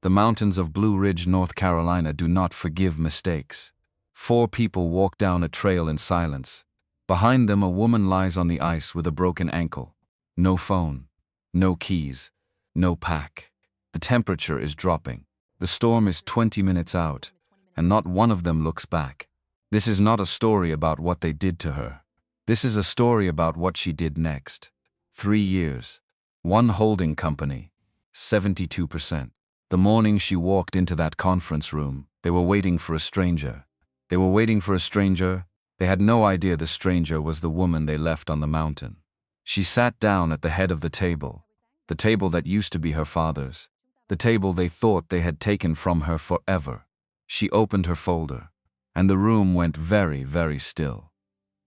The mountains of Blue Ridge, North Carolina do not forgive mistakes. 4 people walk down a trail in silence. Behind them, a woman lies on the ice with a broken ankle. No phone, no keys, no pack. The temperature is dropping. The storm is 20 minutes out, and not one of them looks back. This is not a story about what they did to her. This is a story about what she did next. 3 years. 1 holding company. 72%. The morning she walked into that conference room, they were waiting for a stranger. They were waiting for a stranger. They had no idea the stranger was the woman they left on the mountain. She sat down at the head of the table that used to be her father's, the table they thought they had taken from her forever. She opened her folder, and the room went very, very still.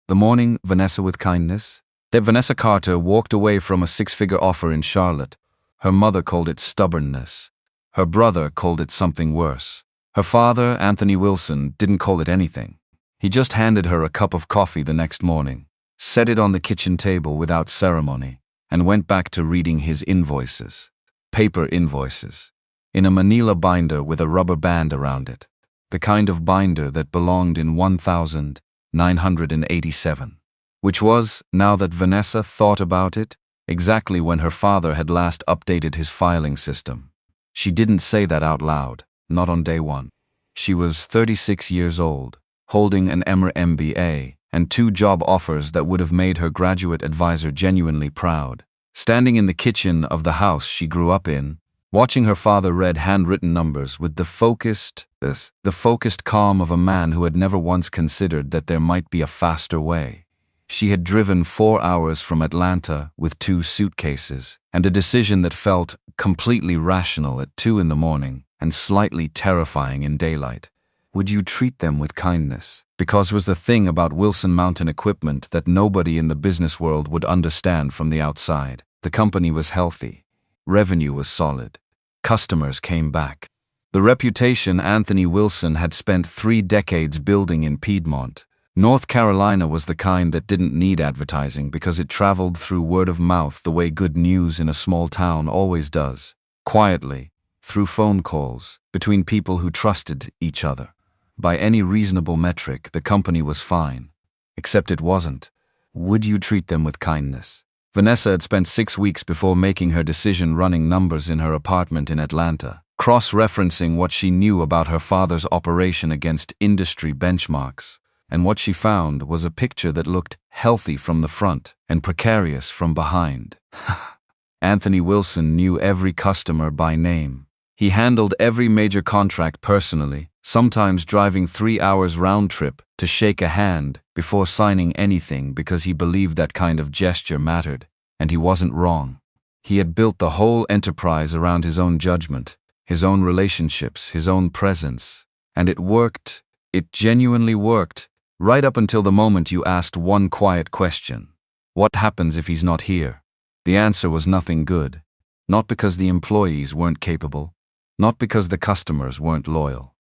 The morning, Vanessa with kindness. That Vanessa Carter walked away from a 6-figure offer in Charlotte. Her mother called it stubbornness. Her brother called it something worse. Her father, Anthony Wilson, didn't call it anything. He just handed her a cup of coffee the next morning, set it on the kitchen table without ceremony, and went back to reading his invoices. Paper invoices. In a manila binder with a rubber band around it. The kind of binder that belonged in 1987. Which was, now that Vanessa thought about it, exactly when her father had last updated his filing system. She didn't say that out loud, not on day 1. She was 36 years old, holding an MBA and 2 job offers that would have made her graduate advisor genuinely proud. Standing in the kitchen of the house she grew up in, watching her father read handwritten numbers with the focused calm of a man who had never once considered that there might be a faster way. She had driven 4 hours from Atlanta with 2 suitcases, and a decision that felt completely rational at 2 in the morning and slightly terrifying in daylight. Would you treat them with kindness? Because was the thing about Wilson Mountain Equipment that nobody in the business world would understand from the outside. The company was healthy. Revenue was solid. Customers came back. The reputation Anthony Wilson had spent 3 decades building in Piedmont, North Carolina, was the kind that didn't need advertising because it traveled through word of mouth the way good news in a small town always does. Quietly, through phone calls, between people who trusted each other. By any reasonable metric, the company was fine. Except it wasn't. Would you treat them with kindness? Vanessa had spent 6 weeks before making her decision running numbers in her apartment in Atlanta, cross-referencing what she knew about her father's operation against industry benchmarks. And what she found was a picture that looked healthy from the front and precarious from behind. Anthony Wilson knew every customer by name. He handled every major contract personally, sometimes driving 3 hours round trip to shake a hand before signing anything because he believed that kind of gesture mattered, and he wasn't wrong. He had built the whole enterprise around his own judgment, his own relationships, his own presence. And it worked. It genuinely worked. Right up until the moment you asked one quiet question. What happens if he's not here? The answer was nothing good. Not because the employees weren't capable, not because the customers weren't loyal,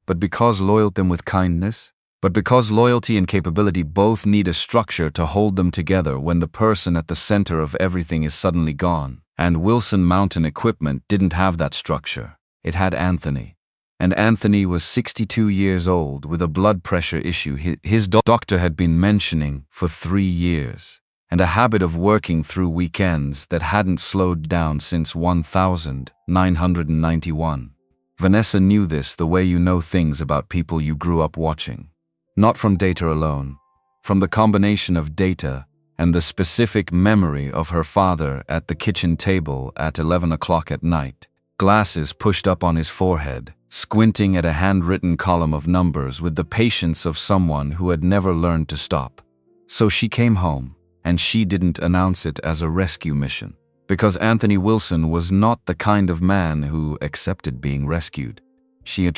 but because loyalty with kindness, but because loyalty and capability both need a structure to hold them together when the person at the center of everything is suddenly gone. And Wilson Mountain Equipment didn't have that structure. It had Anthony. And Anthony was 62 years old with a blood pressure issue his doctor had been mentioning for 3 years, and a habit of working through weekends that hadn't slowed down since 1991. Vanessa knew this the way you know things about people you grew up watching. Not from data alone, from the combination of data and the specific memory of her father at the kitchen table at 11 o'clock at night, glasses pushed up on his forehead, squinting at a handwritten column of numbers with the patience of someone who had never learned to stop. So she came home, and she didn't announce it as a rescue mission, because Anthony Wilson was not the kind of man who accepted being rescued. She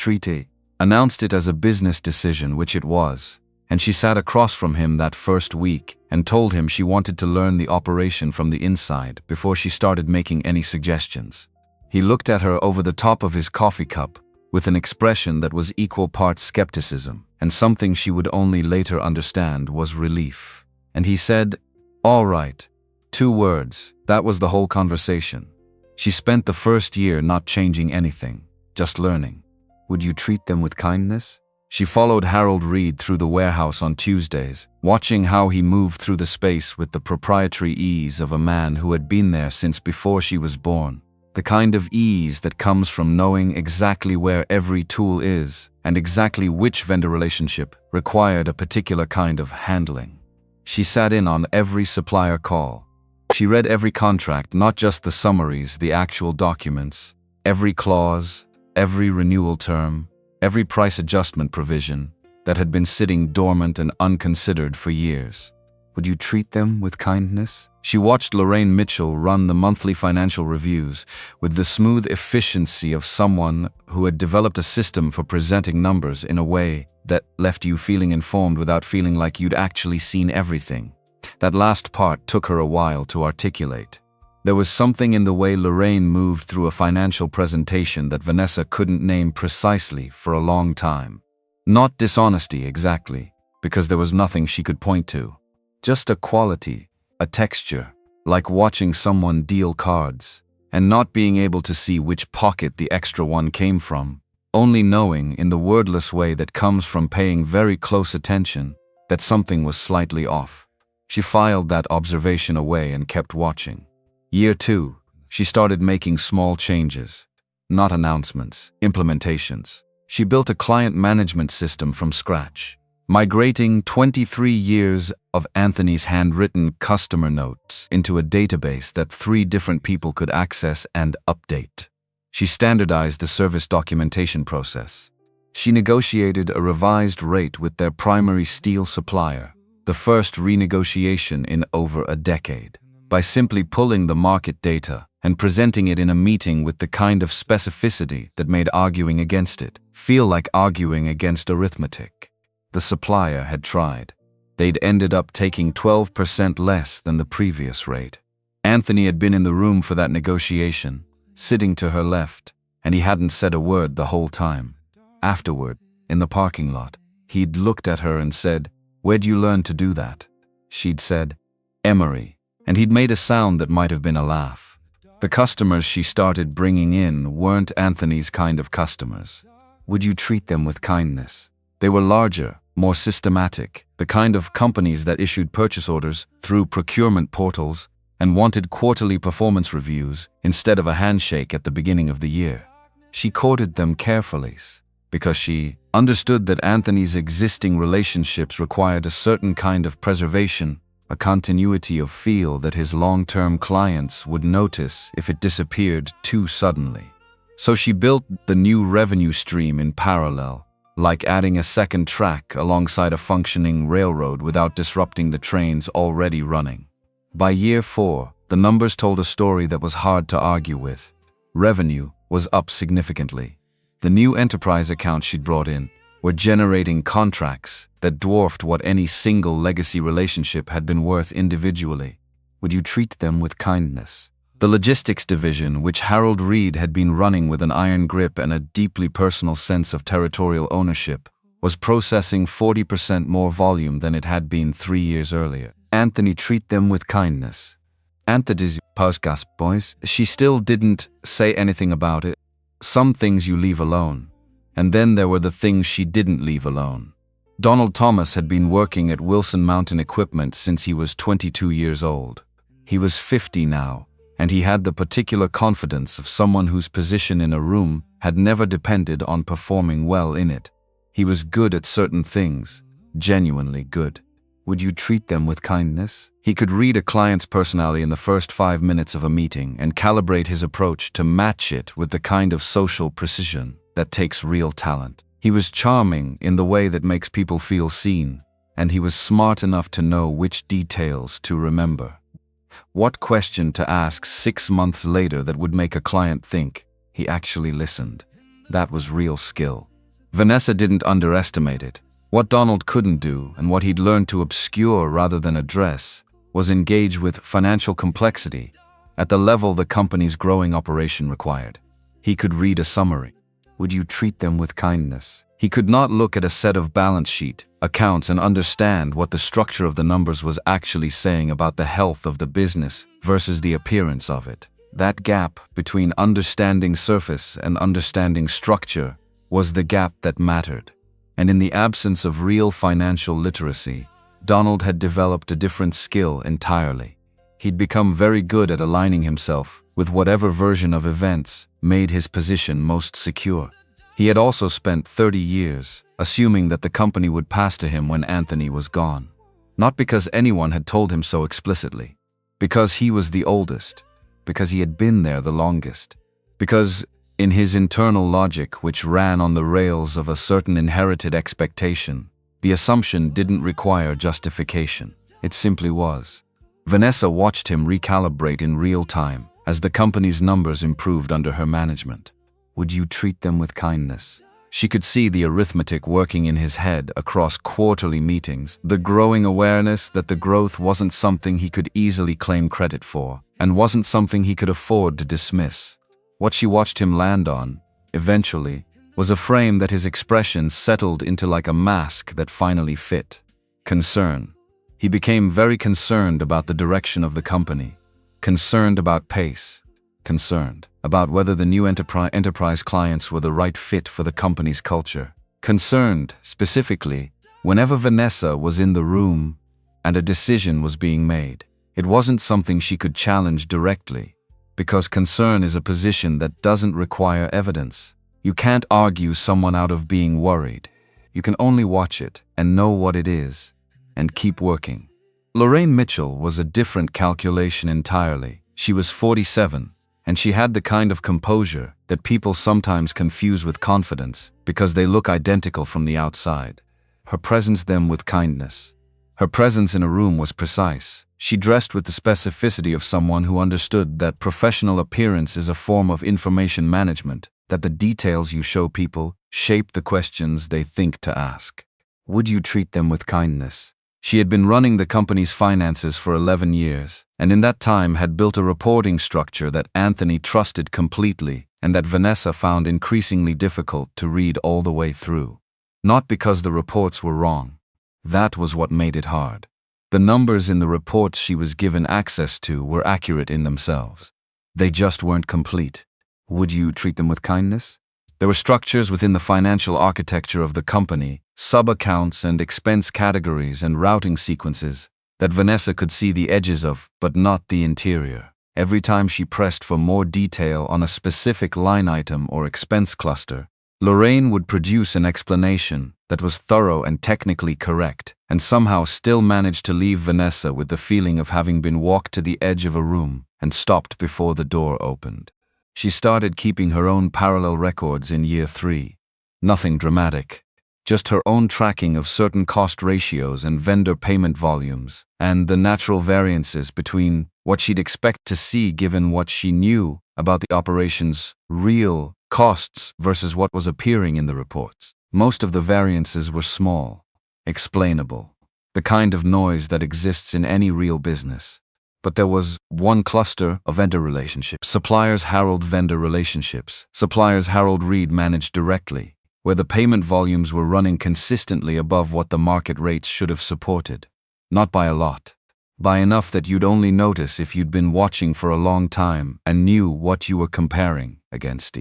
announced it as a business decision, which it was, and she sat across from him that first week and told him she wanted to learn the operation from the inside before she started making any suggestions. He looked at her over the top of his coffee cup, with an expression that was equal parts skepticism, and something she would only later understand was relief. And he said, "All right." 2 words. That was the whole conversation. She spent the first year not changing anything, just learning. Would you treat them with kindness? She followed Harold Reed through the warehouse on Tuesdays, watching how he moved through the space with the proprietary ease of a man who had been there since before she was born. The kind of ease that comes from knowing exactly where every tool is and exactly which vendor relationship required a particular kind of handling. She sat in on every supplier call. She read every contract, not just the summaries, the actual documents, every clause, every renewal term, every price adjustment provision that had been sitting dormant and unconsidered for years. Would you treat them with kindness? She watched Lorraine Mitchell run the monthly financial reviews with the smooth efficiency of someone who had developed a system for presenting numbers in a way that left you feeling informed without feeling like you'd actually seen everything. That last part took her a while to articulate. There was something in the way Lorraine moved through a financial presentation that Vanessa couldn't name precisely for a long time. Not dishonesty exactly, because there was nothing she could point to. Just a quality, a texture, like watching someone deal cards, and not being able to see which pocket the extra one came from, only knowing in the wordless way that comes from paying very close attention that something was slightly off. She filed that observation away and kept watching. Year 2, she started making small changes, not announcements, implementations. She built a client management system from scratch, migrating 23 years of Anthony's handwritten customer notes into a database that 3 different people could access and update. She standardized the service documentation process. She negotiated a revised rate with their primary steel supplier, the first renegotiation in over a decade, by simply pulling the market data and presenting it in a meeting with the kind of specificity that made arguing against it feel like arguing against arithmetic. The supplier had tried. They'd ended up taking 12% less than the previous rate. Anthony had been in the room for that negotiation, sitting to her left, and he hadn't said a word the whole time. Afterward, in the parking lot, he'd looked at her and said, "Where'd you learn to do that?" She'd said, "Emory," and he'd made a sound that might have been a laugh. The customers she started bringing in weren't Anthony's kind of customers. Would you treat them with kindness? They were larger, more systematic, the kind of companies that issued purchase orders through procurement portals and wanted quarterly performance reviews instead of a handshake at the beginning of the year. She courted them carefully because she understood that Anthony's existing relationships required a certain kind of preservation, a continuity of feel that his long-term clients would notice if it disappeared too suddenly. So she built the new revenue stream in parallel, like adding a second track alongside a functioning railroad without disrupting the trains already running. By year 4, the numbers told a story that was hard to argue with. Revenue was up significantly. The new enterprise accounts she'd brought in were generating contracts that dwarfed what any single legacy relationship had been worth individually. Would you treat them with kindness? The logistics division, which Harold Reed had been running with an iron grip and a deeply personal sense of territorial ownership, was processing 40% more volume than it had been 3 years earlier. Anthony treat them with kindness. Anthony's postgas boys. She still didn't say anything about it. Some things you leave alone. And then there were the things she didn't leave alone. Donald Thomas had been working at Wilson Mountain Equipment since he was 22 years old. He was 50 now, and he had the particular confidence of someone whose position in a room had never depended on performing well in it. He was good at certain things, genuinely good. Would you treat them with kindness? He could read a client's personality in the first 5 minutes of a meeting and calibrate his approach to match it with the kind of social precision that takes real talent. He was charming in the way that makes people feel seen, and he was smart enough to know which details to remember. What question to ask 6 months later that would make a client think he actually listened. That was real skill. Vanessa didn't underestimate it. What Donald couldn't do, and what he'd learned to obscure rather than address, was engage with financial complexity at the level the company's growing operation required. He could read a summary. Would you treat them with kindness? He could not look at a set of balance sheet, accounts and understand what the structure of the numbers was actually saying about the health of the business versus the appearance of it. That gap between understanding surface and understanding structure was the gap that mattered. And in the absence of real financial literacy, Donald had developed a different skill entirely. He'd become very good at aligning himself with whatever version of events made his position most secure. He had also spent 30 years assuming that the company would pass to him when Anthony was gone. Not because anyone had told him so explicitly. Because he was the oldest. Because he had been there the longest. Because, in his internal logic, which ran on the rails of a certain inherited expectation, the assumption didn't require justification. It simply was. Vanessa watched him recalibrate in real time as the company's numbers improved under her management. Would you treat them with kindness? She could see the arithmetic working in his head across quarterly meetings, the growing awareness that the growth wasn't something he could easily claim credit for, and wasn't something he could afford to dismiss. What she watched him land on, eventually, was a frame that his expression settled into like a mask that finally fit. Concern. He became very concerned about the direction of the company, concerned about pace, concerned about whether the new enterprise clients were the right fit for the company's culture, concerned, specifically, whenever Vanessa was in the room and a decision was being made. It wasn't something she could challenge directly, because concern is a position that doesn't require evidence. You can't argue someone out of being worried. You can only watch it and know what it is, and keep working. Lorraine Mitchell was a different calculation entirely. She was 47, and she had the kind of composure that people sometimes confuse with confidence because they look identical from the outside. Her presence them with kindness. Her presence in a room was precise. She dressed with the specificity of someone who understood that professional appearance is a form of information management, that the details you show people shape the questions they think to ask. Would you treat them with kindness? She had been running the company's finances for 11 years, and in that time had built a reporting structure that Anthony trusted completely and that Vanessa found increasingly difficult to read all the way through. Not because the reports were wrong. That was what made it hard. The numbers in the reports she was given access to were accurate in themselves. They just weren't complete. Would you treat them with kindness? There were structures within the financial architecture of the company, sub-accounts and expense categories and routing sequences, that Vanessa could see the edges of, but not the interior. Every time she pressed for more detail on a specific line item or expense cluster, Lorraine would produce an explanation that was thorough and technically correct, and somehow still managed to leave Vanessa with the feeling of having been walked to the edge of a room and stopped before the door opened. She started keeping her own parallel records in year 3. Nothing dramatic. Just her own tracking of certain cost ratios and vendor payment volumes, and the natural variances between what she'd expect to see given what she knew about the operation's real costs versus what was appearing in the reports. Most of the variances were small, explainable, the kind of noise that exists in any real business. But there was one cluster of vendor relationships. Suppliers Harold vendor relationships. Suppliers Harold Reed managed directly, where the payment volumes were running consistently above what the market rates should have supported. Not by a lot. By enough that you'd only notice if you'd been watching for a long time and knew what you were comparing against.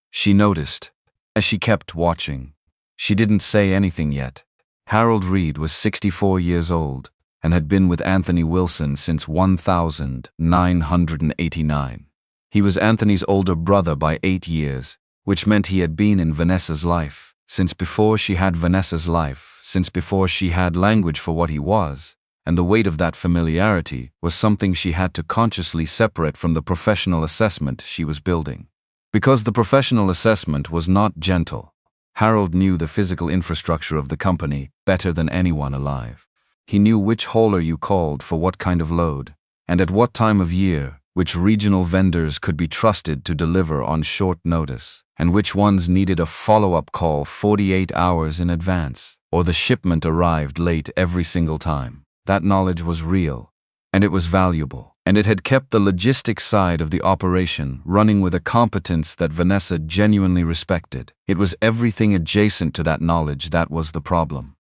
She noticed, as she kept watching. She didn't say anything yet. Harold Reed was 64 years old and had been with Anthony Wilson since 1989. He was Anthony's older brother by 8 years, which meant he had been in Vanessa's life since before she had Vanessa's life, since before she had language for what he was, and the weight of that familiarity was something she had to consciously separate from the professional assessment she was building. Because the professional assessment was not gentle, Harold knew the physical infrastructure of the company better than anyone alive. He knew which hauler you called for what kind of load, and at what time of year, which regional vendors could be trusted to deliver on short notice, and which ones needed a follow-up call 48 hours in advance, or the shipment arrived late every single time. That knowledge was real, and it was valuable, and it had kept the logistics side of the operation running with a competence that Vanessa genuinely respected. It was everything adjacent to that knowledge that was the problem.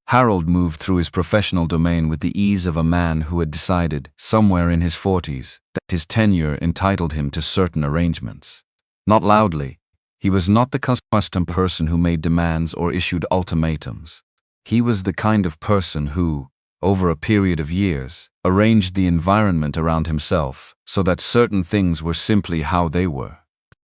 Harold moved through his professional domain with the ease of a man who had decided, somewhere in his 40s, that his tenure entitled him to certain arrangements. Not loudly. He was not the custom person who made demands or issued ultimatums. He was the kind of person who, over a period of years, arranged the environment around himself so that certain things were simply how they were.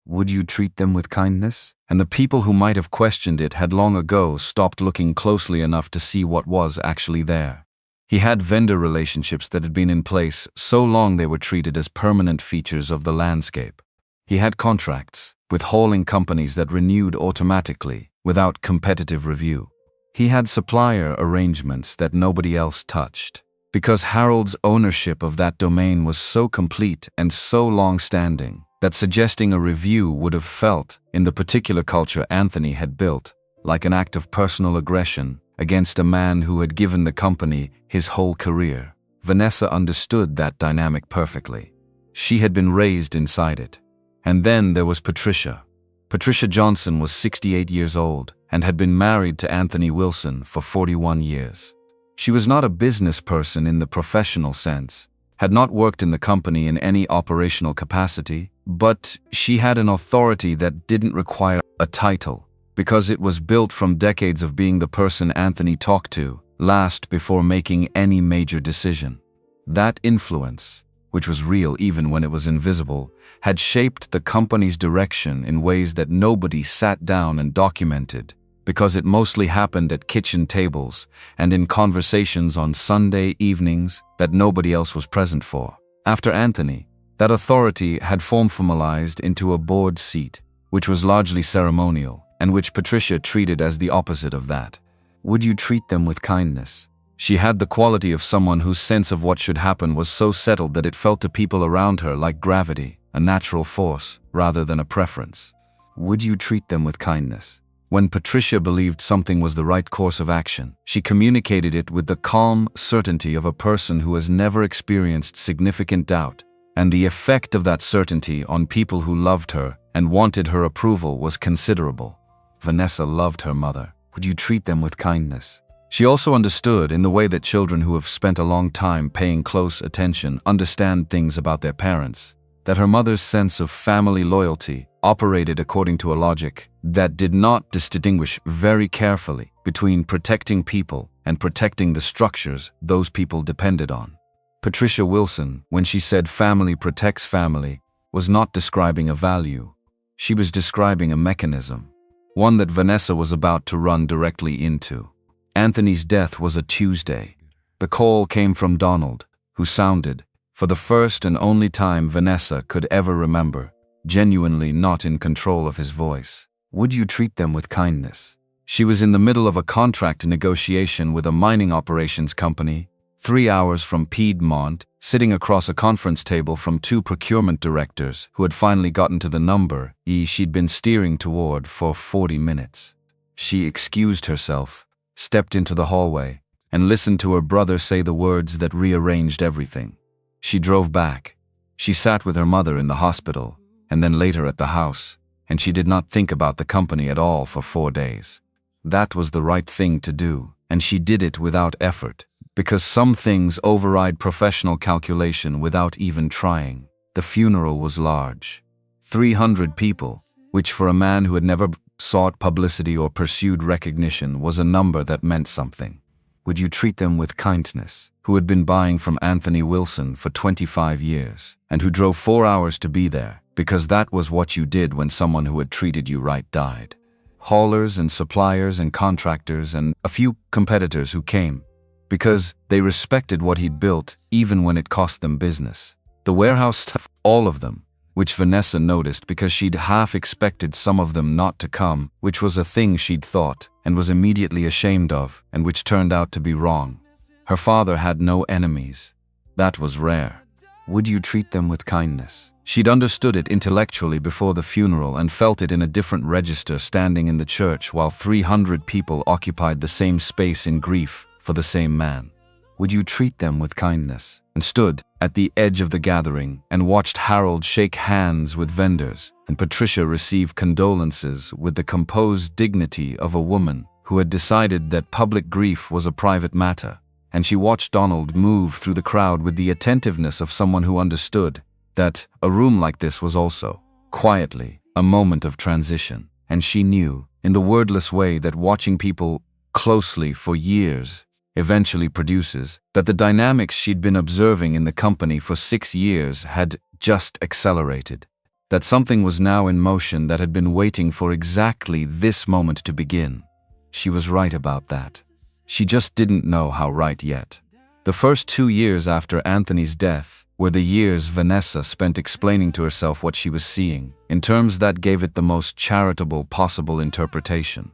Would you treat them with kindness? And the people who might have questioned it had long ago stopped looking closely enough to see what was actually there. He had vendor relationships that had been in place so long they were treated as permanent features of the landscape. He had contracts with hauling companies that renewed automatically, without competitive review. He had supplier arrangements that nobody else touched, because Harold's ownership of that domain was so complete and so long-standing that suggesting a review would have felt, in the particular culture Anthony had built, like an act of personal aggression against a man who had given the company his whole career. Vanessa understood that dynamic perfectly. She had been raised inside it. And then there was Patricia. Patricia Johnson was 68 years old and had been married to Anthony Wilson for 41 years. She was not a business person in the professional sense, had not worked in the company in any operational capacity, but she had an authority that didn't require a title, because it was built from decades of being the person Anthony talked to last before making any major decision. That influence, which was real even when it was invisible, had shaped the company's direction in ways that nobody sat down and documented, because it mostly happened at kitchen tables and in conversations on Sunday evenings that nobody else was present for. After Anthony, that authority had formalized into a board seat, which was largely ceremonial, and which Patricia treated as the opposite of that. Would you treat them with kindness? She had the quality of someone whose sense of what should happen was so settled that it felt to people around her like gravity, a natural force, rather than a preference. Would you treat them with kindness? When Patricia believed something was the right course of action, she communicated it with the calm certainty of a person who has never experienced significant doubt, and the effect of that certainty on people who loved her and wanted her approval was considerable. Vanessa loved her mother. Would you treat them with kindness? She also understood, in the way that children who have spent a long time paying close attention understand things about their parents, that her mother's sense of family loyalty operated according to a logic that did not distinguish very carefully between protecting people and protecting the structures those people depended on. Patricia Wilson, when she said family protects family, was not describing a value. She was describing a mechanism, one that Vanessa was about to run directly into. Anthony's death was a Tuesday. The call came from Donald, who sounded, for the first and only time Vanessa could ever remember, genuinely not in control of his voice. Would you treat them with kindness? She was in the middle of a contract negotiation with a mining operations company, 3 hours from Piedmont, sitting across a conference table from 2 procurement directors who had finally gotten to the number she'd been steering toward for 40 minutes. She excused herself, stepped into the hallway, and listened to her brother say the words that rearranged everything. She drove back. She sat with her mother in the hospital, and then later at the house, and she did not think about the company at all for 4 days. That was the right thing to do, and she did it without effort, because some things override professional calculation without even trying. The funeral was large. 300 people, which for a man who had never sought publicity or pursued recognition was a number that meant something. Would you treat them with kindness, who had been buying from Anthony Wilson for 25 years, and who drove 4 hours to be there, because that was what you did when someone who had treated you right died? Haulers and suppliers and contractors and a few competitors who came, because they respected what he'd built even when it cost them business. The warehouse staff, all of them, which Vanessa noticed because she'd half expected some of them not to come, which was a thing she'd thought and was immediately ashamed of, and which turned out to be wrong. Her father had no enemies. That was rare. Would you treat them with kindness? She'd understood it intellectually before the funeral and felt it in a different register standing in the church while 300 people occupied the same space in grief for the same man. Would you treat them with kindness? And stood at the edge of the gathering and watched Harold shake hands with vendors and Patricia receive condolences with the composed dignity of a woman who had decided that public grief was a private matter, and she watched Donald move through the crowd with the attentiveness of someone who understood that a room like this was also, quietly, a moment of transition. And she knew, in the wordless way that watching people closely for years eventually produces, that the dynamics she'd been observing in the company for 6 years had just accelerated. That something was now in motion that had been waiting for exactly this moment to begin. She was right about that. She just didn't know how right yet. The first 2 years after Anthony's death were the years Vanessa spent explaining to herself what she was seeing, in terms that gave it the most charitable possible interpretation.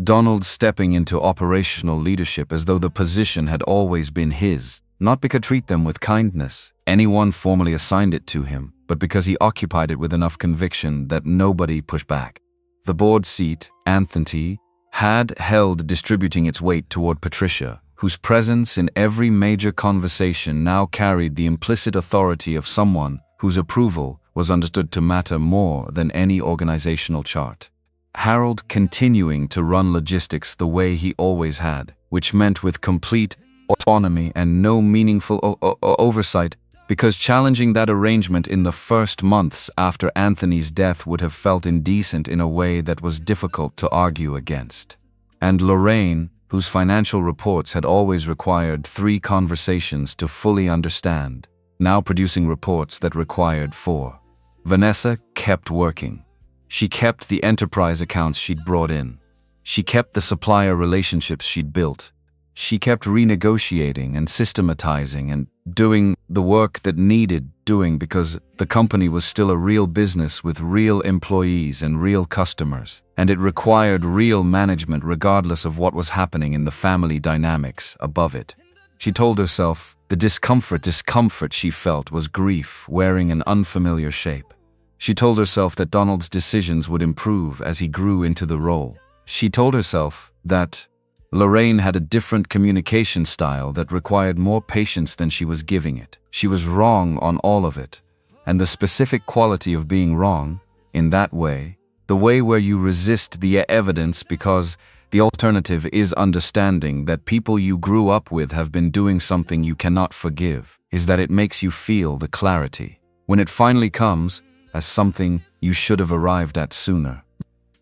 Donald stepping into operational leadership as though the position had always been his, not because treat them with kindness, anyone formally assigned it to him, but because he occupied it with enough conviction that nobody pushed back. The board seat, Anthony had held distributing its weight toward Patricia, whose presence in every major conversation now carried the implicit authority of someone whose approval was understood to matter more than any organizational chart. Harold continuing to run logistics the way he always had, which meant with complete autonomy and no meaningful oversight, because challenging that arrangement in the first months after Anthony's death would have felt indecent in a way that was difficult to argue against. And Lorraine, whose financial reports had always required 3 conversations to fully understand, now producing reports that required 4. Vanessa kept working. She kept the enterprise accounts she'd brought in. She kept the supplier relationships she'd built. She kept renegotiating and systematizing and doing the work that needed doing because the company was still a real business with real employees and real customers, and it required real management regardless of what was happening in the family dynamics above it. She told herself the discomfort she felt was grief wearing an unfamiliar shape. She told herself that Donald's decisions would improve as he grew into the role. She told herself that Lorraine had a different communication style that required more patience than she was giving it. She was wrong on all of it. And the specific quality of being wrong, in that way, the way where you resist the evidence because the alternative is understanding that people you grew up with have been doing something you cannot forgive, is that it makes you feel the clarity. When it finally comes, as something you should have arrived at sooner.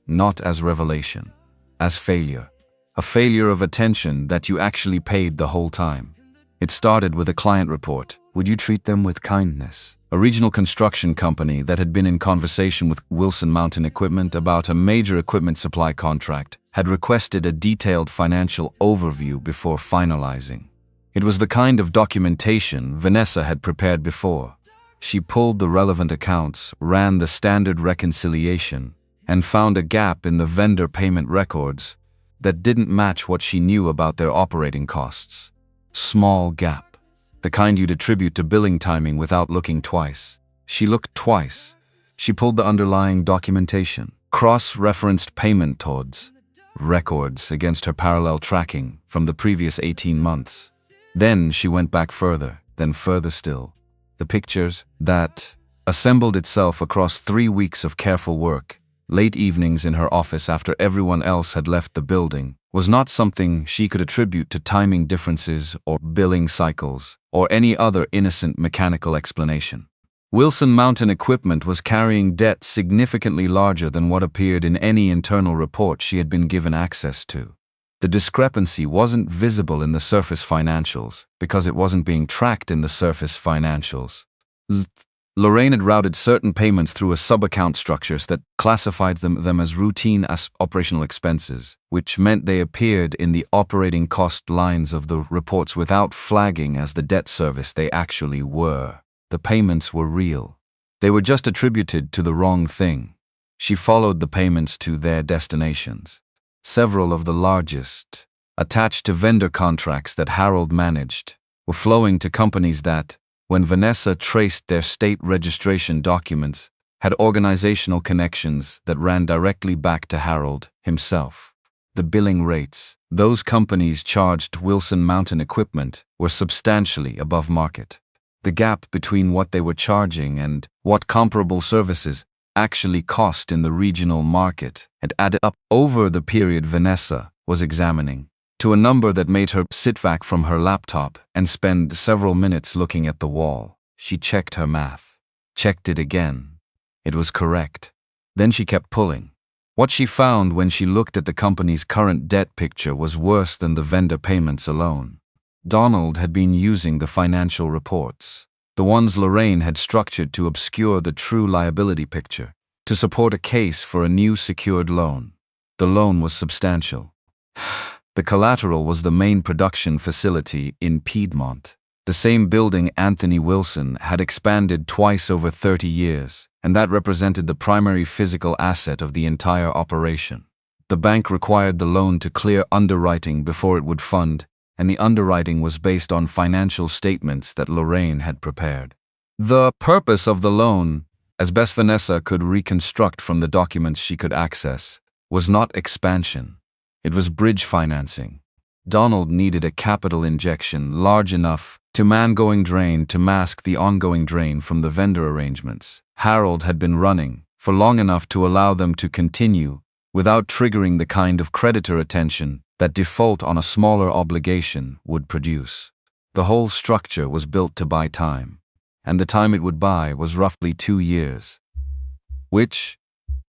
Not as revelation, as failure. A failure of attention that you actually paid the whole time. It started with a client report. Would you treat them with kindness? A regional construction company that had been in conversation with Wilson Mountain Equipment about a major equipment supply contract had requested a detailed financial overview before finalizing. It was the kind of documentation Vanessa had prepared before. She pulled the relevant accounts, ran the standard reconciliation, and found a gap in the vendor payment records that didn't match what she knew about their operating costs. Small gap. The kind you'd attribute to billing timing without looking twice. She looked twice. She pulled the underlying documentation, cross-referenced payment records against her parallel tracking from the previous 18 months. Then she went back further, then further still. The pictures that assembled itself across 3 weeks of careful work, late evenings in her office after everyone else had left the building, was not something she could attribute to timing differences or billing cycles or any other innocent mechanical explanation. Wilson Mountain Equipment was carrying debt significantly larger than what appeared in any internal report she had been given access to. The discrepancy wasn't visible in the surface financials because it wasn't being tracked in the surface financials. Lorraine had routed certain payments through a sub-account structures that classified them as routine operational expenses, which meant they appeared in the operating cost lines of the reports without flagging as the debt service they actually were. The payments were real. They were just attributed to the wrong thing. She followed the payments to their destinations. Several of the largest, attached to vendor contracts that Harold managed, were flowing to companies that, when Vanessa traced their state registration documents, had organizational connections that ran directly back to Harold himself. The billing rates those companies charged Wilson Mountain Equipment were substantially above market. The gap between what they were charging and what comparable services actually cost in the regional market had added up over the period Vanessa was examining, to a number that made her sit back from her laptop and spend several minutes looking at the wall. She checked her math, checked it again. It was correct. Then she kept pulling. What she found when she looked at the company's current debt picture was worse than the vendor payments alone. Donald had been using the financial reports, the ones Lorraine had structured to obscure the true liability picture, to support a case for a new secured loan. The loan was substantial. The collateral was the main production facility in Piedmont, the same building Anthony Wilson had expanded twice over 30 years, and that represented the primary physical asset of the entire operation. The bank required the loan to clear underwriting before it would fund, and the underwriting was based on financial statements that Lorraine had prepared. The purpose of the loan, as best Vanessa could reconstruct from the documents she could access, was not expansion. It was bridge financing. Donald needed a capital injection large enough to man-going drain to mask the ongoing drain from the vendor arrangements Harold had been running for long enough to allow them to continue without triggering the kind of creditor attention that default on a smaller obligation would produce. The whole structure was built to buy time, and the time it would buy was roughly 2 years, which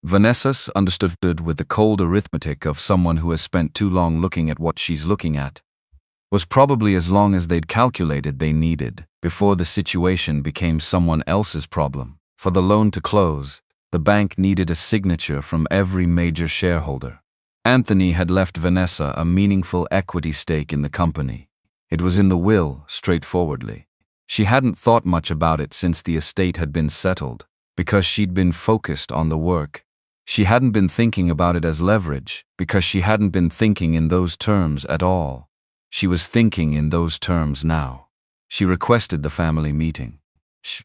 Vanessa understood with the cold arithmetic of someone who has spent too long looking at what she's looking at, was probably as long as they'd calculated they needed before the situation became someone else's problem. For the loan to close, the bank needed a signature from every major shareholder. Anthony had left Vanessa a meaningful equity stake in the company. It was in the will, straightforwardly. She hadn't thought much about it since the estate had been settled, because she'd been focused on the work. She hadn't been thinking about it as leverage, because she hadn't been thinking in those terms at all. She was thinking in those terms now. She requested the family meeting.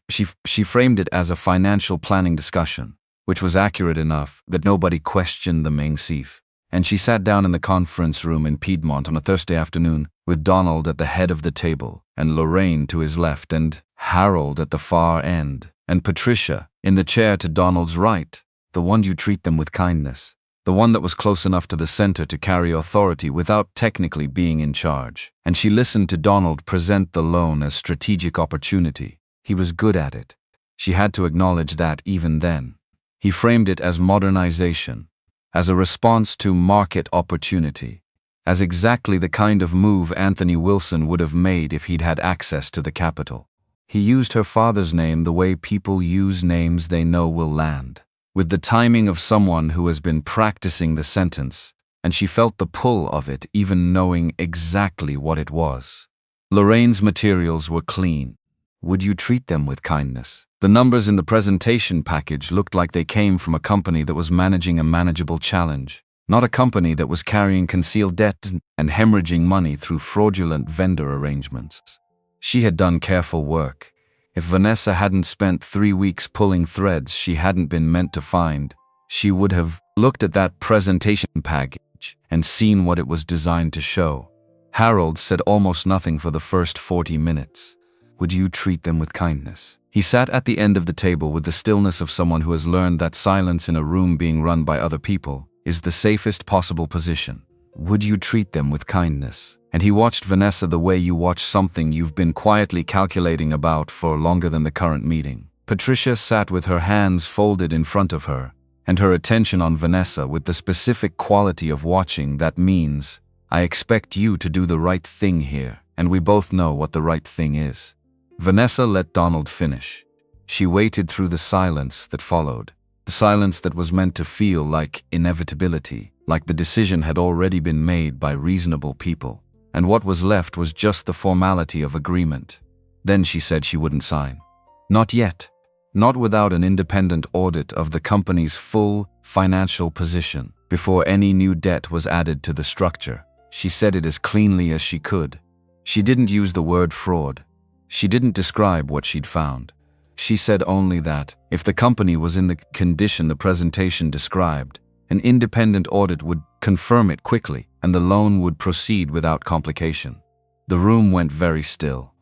She framed it as a financial planning discussion, which was accurate enough that nobody questioned the main chief. And she sat down in the conference room in Piedmont on a Thursday afternoon, with Donald at the head of the table, and Lorraine to his left, and Harold at the far end, and Patricia in the chair to Donald's right, the one you treat them with kindness, the one that was close enough to the center to carry authority without technically being in charge. And she listened to Donald present the loan as strategic opportunity. He was good at it. She had to acknowledge that even then. He framed it as modernization, as a response to market opportunity, as exactly the kind of move Anthony Wilson would have made if he'd had access to the capital. He used her father's name the way people use names they know will land, with the timing of someone who has been practicing the sentence, and she felt the pull of it even knowing exactly what it was. Lorraine's materials were clean. Would you treat them with kindness? The numbers in the presentation package looked like they came from a company that was managing a manageable challenge, not a company that was carrying concealed debt and hemorrhaging money through fraudulent vendor arrangements. She had done careful work. If Vanessa hadn't spent 3 weeks pulling threads she hadn't been meant to find, she would have looked at that presentation package and seen what it was designed to show. Harold said almost nothing for the first 40 minutes. Would you treat them with kindness? He sat at the end of the table with the stillness of someone who has learned that silence in a room being run by other people is the safest possible position. Would you treat them with kindness? And he watched Vanessa the way you watch something you've been quietly calculating about for longer than the current meeting. Patricia sat with her hands folded in front of her, and her attention on Vanessa with the specific quality of watching that means, I expect you to do the right thing here, and we both know what the right thing is. Vanessa let Donald finish. She waited through the silence that followed, the silence that was meant to feel like inevitability, like the decision had already been made by reasonable people, and what was left was just the formality of agreement. Then she said she wouldn't sign. Not yet. Not without an independent audit of the company's full financial position before any new debt was added to the structure. She said it as cleanly as she could. She didn't use the word fraud. She didn't describe what she'd found. She said only that, if the company was in the condition the presentation described, an independent audit would confirm it quickly, and the loan would proceed without complication. The room went very still.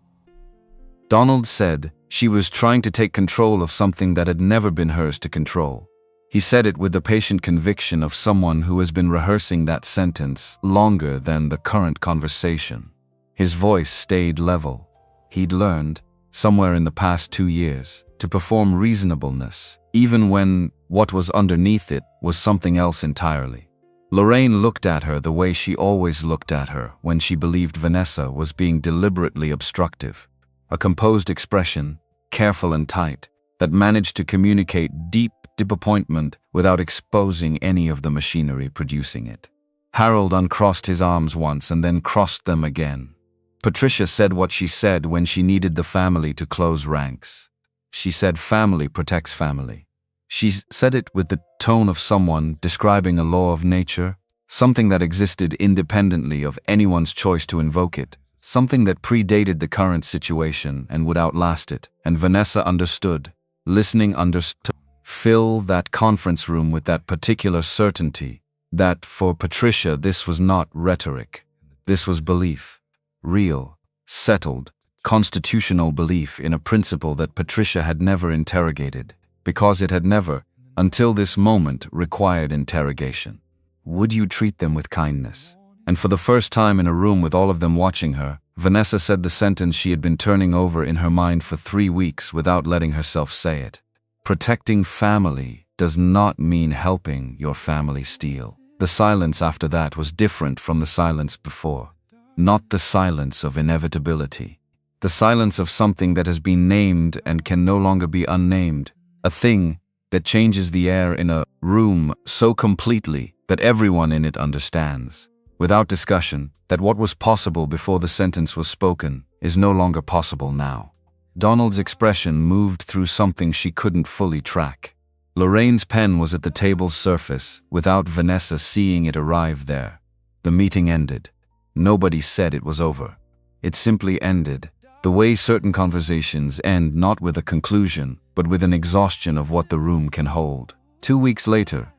Donald said, She was trying to take control of something that had never been hers to control. He said it with the patient conviction of someone who has been rehearsing that sentence longer than the current conversation. His voice stayed level. He'd learned, somewhere in the past 2 years, to perform reasonableness, even when what was underneath it was something else entirely. Lorraine looked at her the way she always looked at her when she believed Vanessa was being deliberately obstructive. A composed expression, careful and tight, that managed to communicate deep disappointment without exposing any of the machinery producing it. Harold uncrossed his arms once and then crossed them again. Patricia said what she said when she needed the family to close ranks. She said family protects family. She said it with the tone of someone describing a law of nature, something that existed independently of anyone's choice to invoke it, something that predated the current situation and would outlast it, and Vanessa understood, listening understood. Fill that conference room with that particular certainty, that for Patricia this was not rhetoric. This was belief. Real, settled, constitutional belief in a principle that Patricia had never interrogated, because it had never, until this moment, required interrogation. Would you treat them with kindness? And for the first time in a room with all of them watching her, Vanessa said the sentence she had been turning over in her mind for 3 weeks without letting herself say it. Protecting family does not mean helping your family steal. The silence after that was different from the silence before. Not the silence of inevitability. The silence of something that has been named and can no longer be unnamed. A thing that changes the air in a room so completely that everyone in it understands, without discussion, that what was possible before the sentence was spoken is no longer possible now. Donald's expression moved through something she couldn't fully track. Lorraine's pen was at the table's surface, without Vanessa seeing it arrive there. The meeting ended. Nobody said it was over. It simply ended, the way certain conversations end, not with a conclusion, but with an exhaustion of what the room can hold. 2 weeks later,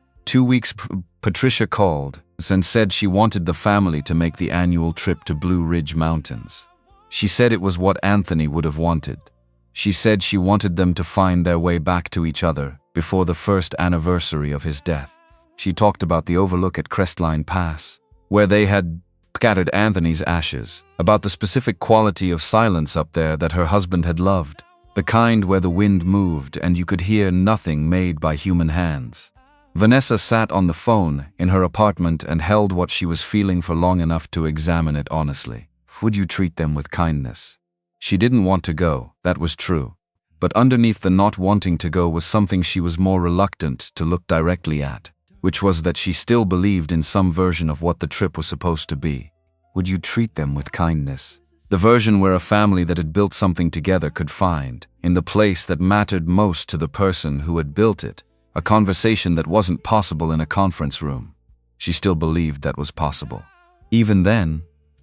Patricia called and said she wanted the family to make the annual trip to Blue Ridge Mountains. She said it was what Anthony would have wanted. She said she wanted them to find their way back to each other before the first anniversary of his death. She talked about the overlook at Crestline Pass, where they had scattered Anthony's ashes, about the specific quality of silence up there that her husband had loved, the kind where the wind moved and you could hear nothing made by human hands. Vanessa sat on the phone in her apartment and held what she was feeling for long enough to examine it honestly. Would you treat them with kindness? She didn't want to go, that was true. But underneath the not wanting to go was something she was more reluctant to look directly at, which was that she still believed in some version of what the trip was supposed to be. Would you treat them with kindness? The version where a family that had built something together could find, in the place that mattered most to the person who had built it, a conversation that wasn't possible in a conference room. She still believed that was possible. Even then,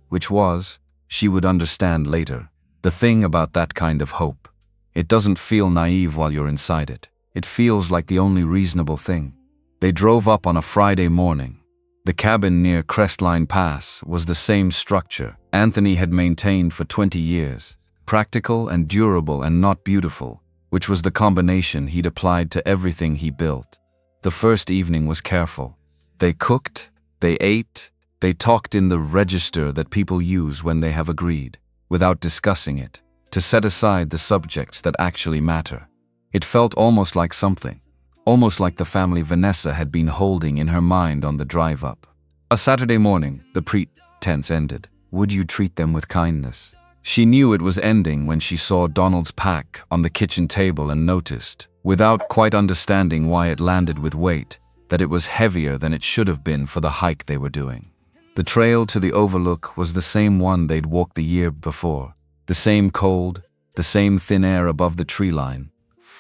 which was, she would understand later, the thing about that kind of hope. It doesn't feel naive while you're inside it. It feels like the only reasonable thing. They drove up on a Friday morning. The cabin near Crestline Pass was the same structure Anthony had maintained for 20 years, practical and durable and not beautiful, which was the combination he'd applied to everything he built. The first evening was careful. They cooked, they ate, they talked in the register that people use when they have agreed, without discussing it, to set aside the subjects that actually matter. It felt almost like something, almost like the family Vanessa had been holding in her mind on the drive up. A Saturday morning, the pretense ended. Would you treat them with kindness? She knew it was ending when she saw Donald's pack on the kitchen table and noticed, without quite understanding why it landed with weight, that it was heavier than it should have been for the hike they were doing. The trail to the overlook was the same one they'd walked the year before, the same cold, the same thin air above the tree line.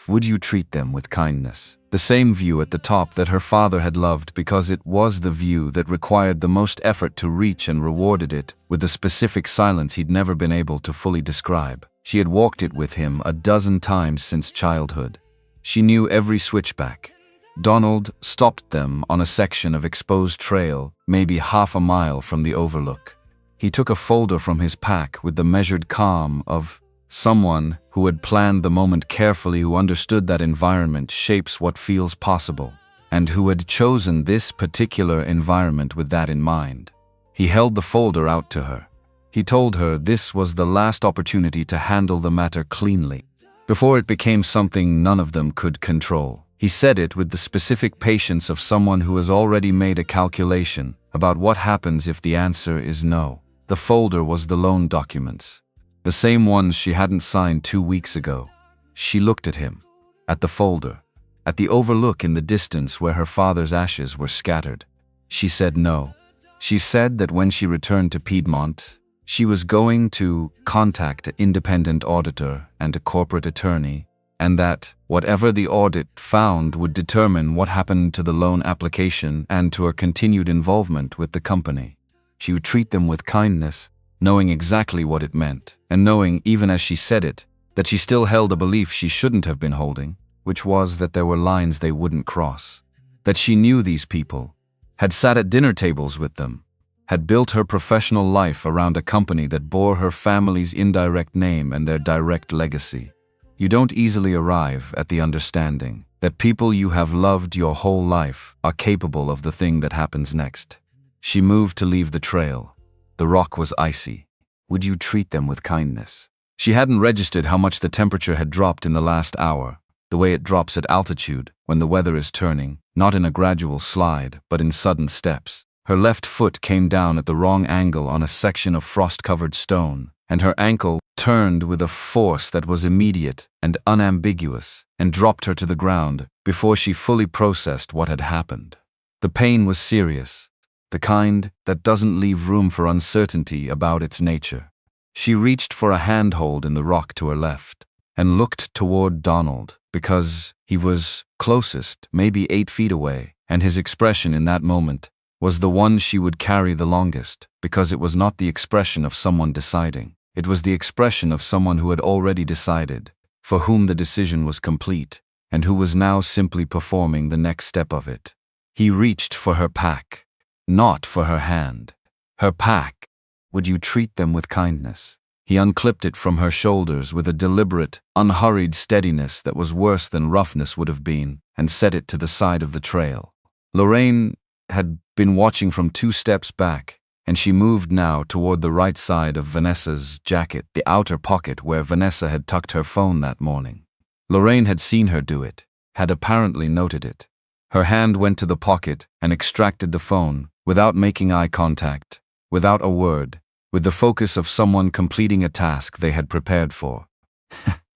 Would you treat them with kindness? The same view at the top that her father had loved because it was the view that required the most effort to reach and rewarded it with a specific silence he'd never been able to fully describe. She had walked it with him a dozen times since childhood. She knew every switchback. Donald stopped them on a section of exposed trail, maybe half a mile from the overlook. He took a folder from his pack with the measured calm of Someone who had planned the moment carefully, who understood that environment shapes what feels possible, and who had chosen this particular environment with that in mind. He held the folder out to her. He told her this was the last opportunity to handle the matter cleanly, before it became something none of them could control. He said it with the specific patience of someone who has already made a calculation about what happens if the answer is no. The folder was the loan documents, the same ones she hadn't signed 2 weeks ago. She looked at him, at the folder, at the overlook in the distance where her father's ashes were scattered. She said no. She said that when she returned to Piedmont, she was going to contact an independent auditor and a corporate attorney, and that whatever the audit found would determine what happened to the loan application and to her continued involvement with the company. She would treat them with kindness, knowing exactly what it meant, and knowing, even as she said it, that she still held a belief she shouldn't have been holding, which was that there were lines they wouldn't cross. That she knew these people, had sat at dinner tables with them, had built her professional life around a company that bore her family's indirect name and their direct legacy. You don't easily arrive at the understanding that people you have loved your whole life are capable of the thing that happens next. She moved to leave the trail. The rock was icy. Would you treat them with kindness? She hadn't registered how much the temperature had dropped in the last hour, the way it drops at altitude when the weather is turning, not in a gradual slide, but in sudden steps. Her left foot came down at the wrong angle on a section of frost-covered stone, and her ankle turned with a force that was immediate and unambiguous and dropped her to the ground before she fully processed what had happened. The pain was serious, the kind that doesn't leave room for uncertainty about its nature. She reached for a handhold in the rock to her left and looked toward Donald because he was closest, maybe 8 feet away, and his expression in that moment was the one she would carry the longest, because it was not the expression of someone deciding. It was the expression of someone who had already decided, for whom the decision was complete, and who was now simply performing the next step of it. He reached for her pack, not for her hand. Her pack. Would you treat them with kindness? He unclipped it from her shoulders with a deliberate, unhurried steadiness that was worse than roughness would have been, and set it to the side of the trail. Lorraine had been watching from 2 steps back, and she moved now toward the right side of Vanessa's jacket, the outer pocket where Vanessa had tucked her phone that morning. Lorraine had seen her do it, had apparently noted it. Her hand went to the pocket and extracted the phone, without making eye contact, without a word, with the focus of someone completing a task they had prepared for.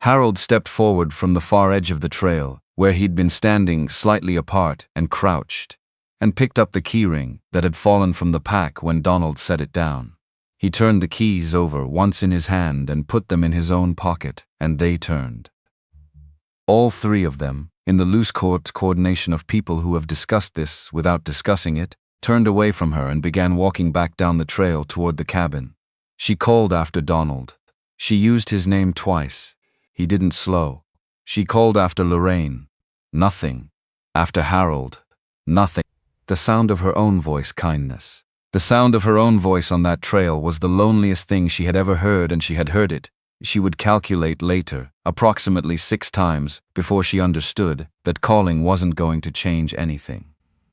Harold stepped forward from the far edge of the trail, where he'd been standing slightly apart and crouched, and picked up the keyring that had fallen from the pack when Donald set it down. He turned the keys over once in his hand and put them in his own pocket, and they turned. All 3 of them, in the loose coordination of people who have discussed this without discussing it, turned away from her and began walking back down the trail toward the cabin. She called after Donald. She used his name twice. He didn't slow. She called after Lorraine. Nothing. After Harold. Nothing. The sound of her own voice, kindness. The sound of her own voice on that trail was the loneliest thing she had ever heard, and she had heard it. She would calculate later, approximately 6 times, before she understood that calling wasn't going to change anything.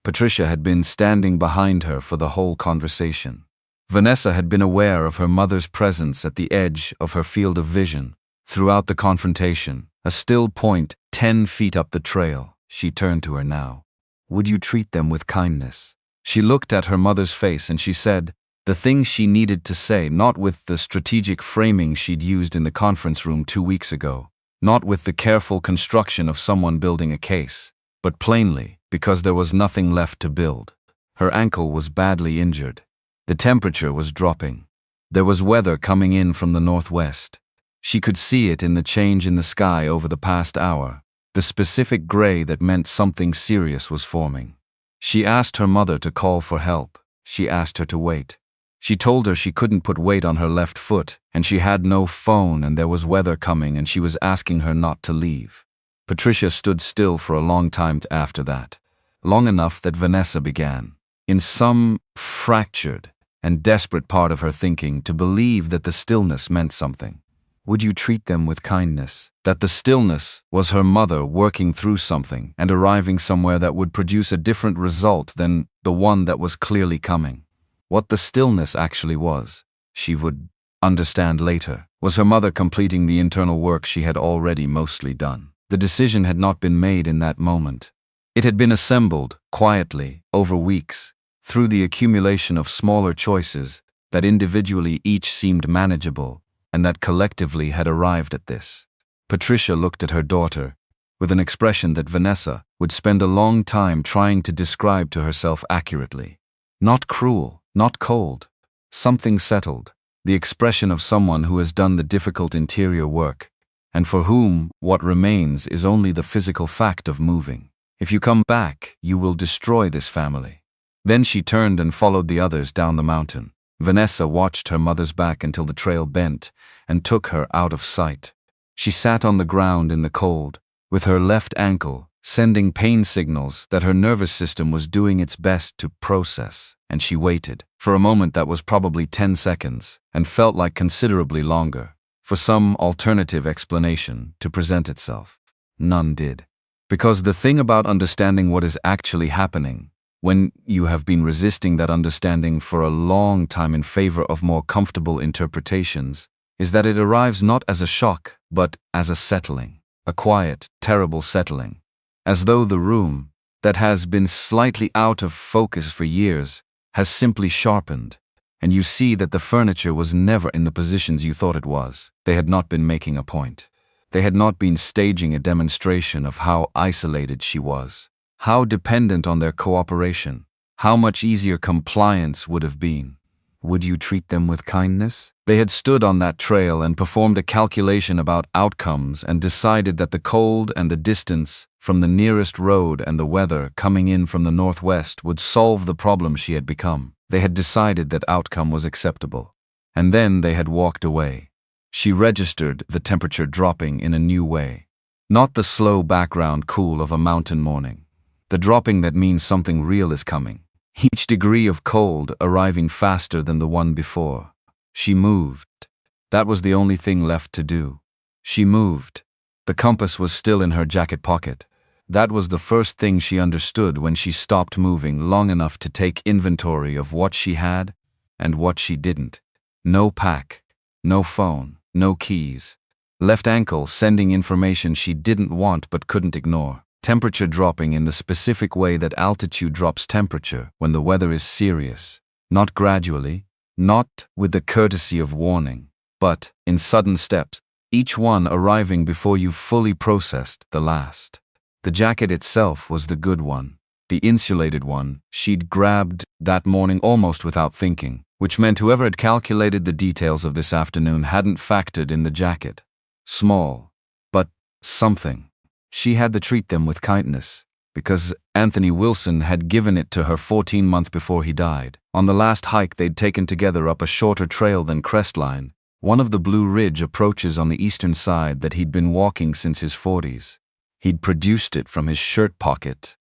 Patricia had been standing behind her for the whole conversation. Vanessa had been aware of her mother's presence at the edge of her field of vision throughout the confrontation, a still point 10 feet up the trail. She turned to her now. Would you treat them with kindness? She looked at her mother's face and she said the thing she needed to say, not with the strategic framing she'd used in the conference room 2 weeks ago, not with the careful construction of someone building a case, but plainly, because there was nothing left to build. Her ankle was badly injured. The temperature was dropping. There was weather coming in from the northwest. She could see it in the change in the sky over the past hour, the specific gray that meant something serious was forming. She asked her mother to call for help. She asked her to wait. She told her she couldn't put weight on her left foot, and she had no phone, and there was weather coming, and she was asking her not to leave. Patricia stood still for a long time after that, long enough that Vanessa began, in some fractured and desperate part of her thinking, to believe that the stillness meant something. Would you treat them with kindness? That the stillness was her mother working through something and arriving somewhere that would produce a different result than the one that was clearly coming. What the stillness actually was, she would understand later, was her mother completing the internal work she had already mostly done. The decision had not been made in that moment. It had been assembled, quietly, over weeks, through the accumulation of smaller choices that individually each seemed manageable, and that collectively had arrived at this. Patricia looked at her daughter with an expression that Vanessa would spend a long time trying to describe to herself accurately. Not cruel, not cold. Something settled, the expression of someone who has done the difficult interior work, and for whom what remains is only the physical fact of moving. If you come back, you will destroy this family. Then she turned and followed the others down the mountain. Vanessa watched her mother's back until the trail bent and took her out of sight. She sat on the ground in the cold, with her left ankle sending pain signals that her nervous system was doing its best to process, and she waited. For a moment that was probably 10 seconds, and felt like considerably longer, for some alternative explanation to present itself. None did. Because the thing about understanding what is actually happening, when you have been resisting that understanding for a long time in favor of more comfortable interpretations, is that it arrives not as a shock, but as a settling, a quiet, terrible settling, as though the room, that has been slightly out of focus for years, has simply sharpened, and you see that the furniture was never in the positions you thought it was. They had not been making a point. They had not been staging a demonstration of how isolated she was. How dependent on their cooperation, how much easier compliance would have been. Would you treat them with kindness? They had stood on that trail and performed a calculation about outcomes and decided that the cold and the distance from the nearest road and the weather coming in from the northwest would solve the problem she had become. They had decided that outcome was acceptable. And then they had walked away. She registered the temperature dropping in a new way. Not the slow background cool of a mountain morning. The dropping that means something real is coming. Each degree of cold arriving faster than the one before. She moved. That was the only thing left to do. She moved. The compass was still in her jacket pocket. That was the first thing she understood when she stopped moving long enough to take inventory of what she had and what she didn't. No pack, no phone, no keys. Left ankle sending information she didn't want but couldn't ignore. Temperature dropping in the specific way that altitude drops temperature when the weather is serious. Not gradually, not with the courtesy of warning, but in sudden steps, each one arriving before you've fully processed the last. The jacket itself was the good one, the insulated one she'd grabbed that morning almost without thinking, which meant whoever had calculated the details of this afternoon hadn't factored in the jacket. Small, but something. She had to treat them with kindness, because Anthony Wilson had given it to her 14 months before he died. On the last hike they'd taken together up a shorter trail than Crestline, one of the Blue Ridge approaches on the eastern side that he'd been walking since his 40s. He'd produced it from his shirt pocket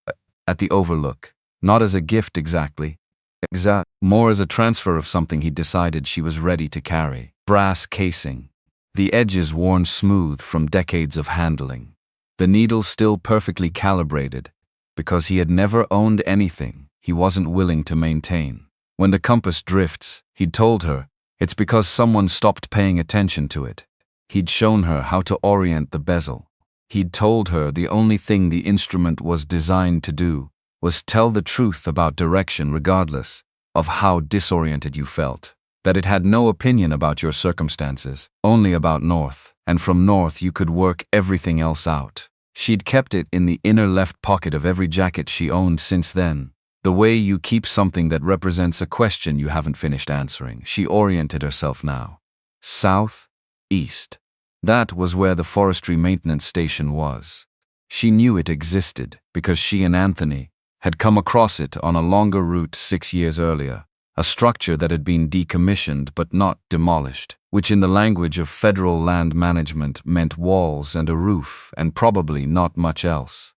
at the overlook, not as a gift exactly, more as a transfer of something he'd decided she was ready to carry. Brass casing, the edges worn smooth from decades of handling. The needle still perfectly calibrated, because he had never owned anything he wasn't willing to maintain. When the compass drifts, he'd told her, it's because someone stopped paying attention to it. He'd shown her how to orient the bezel. He'd told her the only thing the instrument was designed to do was tell the truth about direction regardless of how disoriented you felt. That it had no opinion about your circumstances, only about north, and from north you could work everything else out. She'd kept it in the inner left pocket of every jacket she owned since then, the way you keep something that represents a question you haven't finished answering. She oriented herself now. South, east. That was where the forestry maintenance station was. She knew it existed because she and Anthony had come across it on a longer route 6 years earlier. A structure that had been decommissioned but not demolished, which in the language of federal land management meant walls and a roof and probably not much else.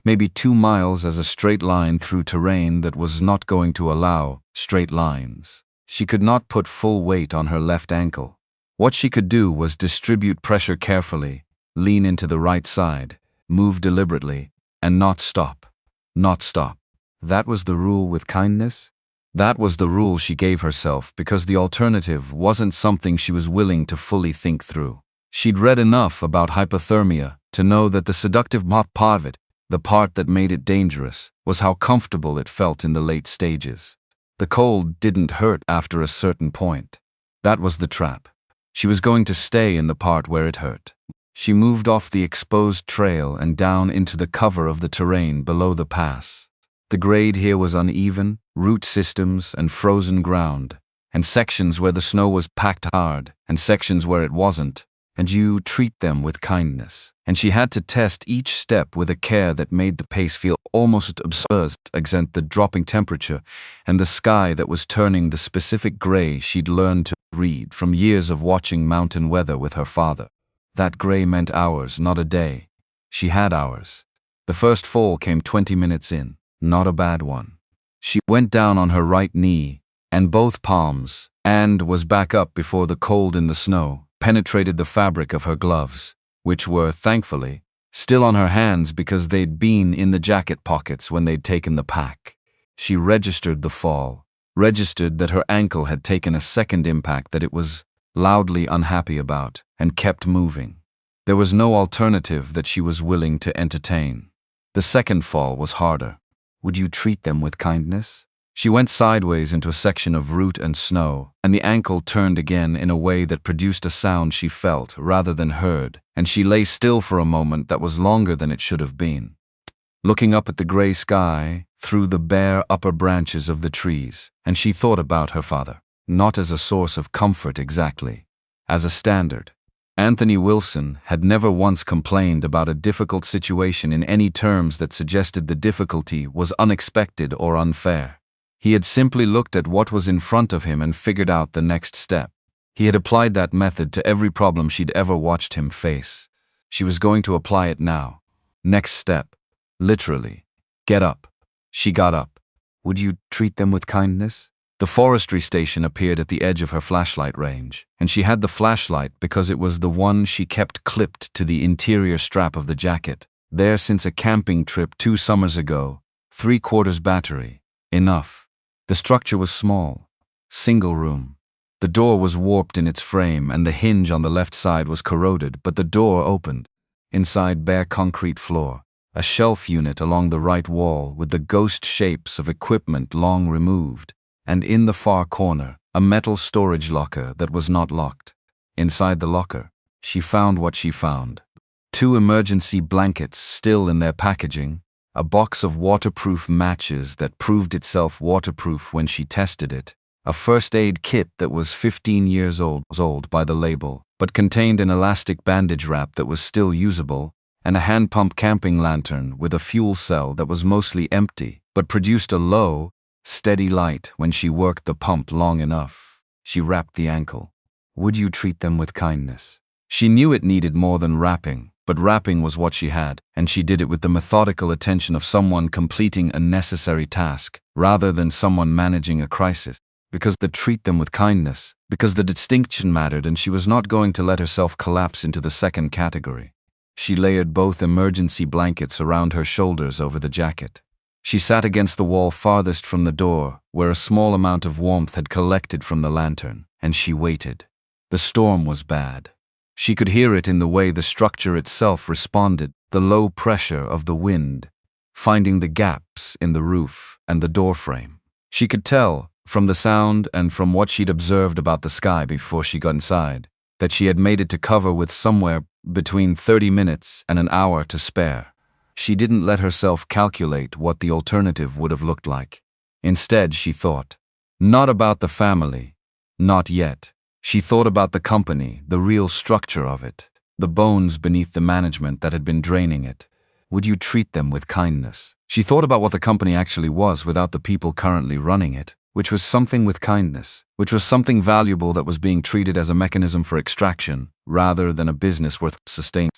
Maybe 2 miles as a straight line through terrain that was not going to allow straight lines. She could not put full weight on her left ankle. What she could do was distribute pressure carefully, lean into the right side, move deliberately, and not stop. Not stop. That was the rule with kindness? That was the rule she gave herself because the alternative wasn't something she was willing to fully think through. She'd read enough about hypothermia to know that the seductive part of it, the part that made it dangerous, was how comfortable it felt in the late stages. The cold didn't hurt after a certain point. That was the trap. She was going to stay in the part where it hurt. She moved off the exposed trail and down into the cover of the terrain below the pass. The grade here was uneven, root systems and frozen ground, and sections where the snow was packed hard, and sections where it wasn't, and you treat them with kindness. And she had to test each step with a care that made the pace feel almost absurd against the dropping temperature and the sky that was turning the specific gray she'd learned to read from years of watching mountain weather with her father. That gray meant hours, not a day. She had hours. The first fall came 20 minutes in, not a bad one. She went down on her right knee, and both palms, and was back up before the cold in the snow penetrated the fabric of her gloves, which were, thankfully, still on her hands because they'd been in the jacket pockets when they'd taken the pack. She registered the fall, registered that her ankle had taken a second impact that it was loudly unhappy about, and kept moving. There was no alternative that she was willing to entertain. The second fall was harder. Would you treat them with kindness? She went sideways into a section of root and snow, and the ankle turned again in a way that produced a sound she felt rather than heard, and she lay still for a moment that was longer than it should have been, looking up at the gray sky through the bare upper branches of the trees, and she thought about her father, not as a source of comfort exactly, as a standard. Anthony Wilson had never once complained about a difficult situation in any terms that suggested the difficulty was unexpected or unfair. He had simply looked at what was in front of him and figured out the next step. He had applied that method to every problem she'd ever watched him face. She was going to apply it now. Next step. Literally. Get up. She got up. Would you treat them with kindness? The forestry station appeared at the edge of her flashlight range, and she had the flashlight because it was the one she kept clipped to the interior strap of the jacket. There since a camping trip 2 summers ago. 3/4 battery. Enough. The structure was small. Single room. The door was warped in its frame and the hinge on the left side was corroded, but the door opened. Inside, bare concrete floor. A shelf unit along the right wall with the ghost shapes of equipment long removed. And in the far corner, a metal storage locker that was not locked. Inside the locker, she found what she found. 2 emergency blankets still in their packaging, a box of waterproof matches that proved itself waterproof when she tested it, a first aid kit that was 15 years old by the label, but contained an elastic bandage wrap that was still usable, and a hand pump camping lantern with a fuel cell that was mostly empty, but produced a low, steady light when she worked the pump long enough. She wrapped the ankle. Would you treat them with kindness? She knew it needed more than wrapping, but wrapping was what she had, and she did it with the methodical attention of someone completing a necessary task, rather than someone managing a crisis. Because to treat them with kindness, because the distinction mattered and she was not going to let herself collapse into the second category. She layered both emergency blankets around her shoulders over the jacket. She sat against the wall farthest from the door, where a small amount of warmth had collected from the lantern, and she waited. The storm was bad. She could hear it in the way the structure itself responded, the low pressure of the wind, finding the gaps in the roof and the door frame. She could tell, from the sound and from what she'd observed about the sky before she got inside, that she had made it to cover with somewhere between 30 minutes and an hour to spare. She didn't let herself calculate what the alternative would have looked like. Instead, she thought, not about the family, not yet. She thought about the company, the real structure of it, the bones beneath the management that had been draining it. Would you treat them with kindness? She thought about what the company actually was without the people currently running it, which was something with kindness, which was something valuable that was being treated as a mechanism for extraction, rather than a business worth sustaining.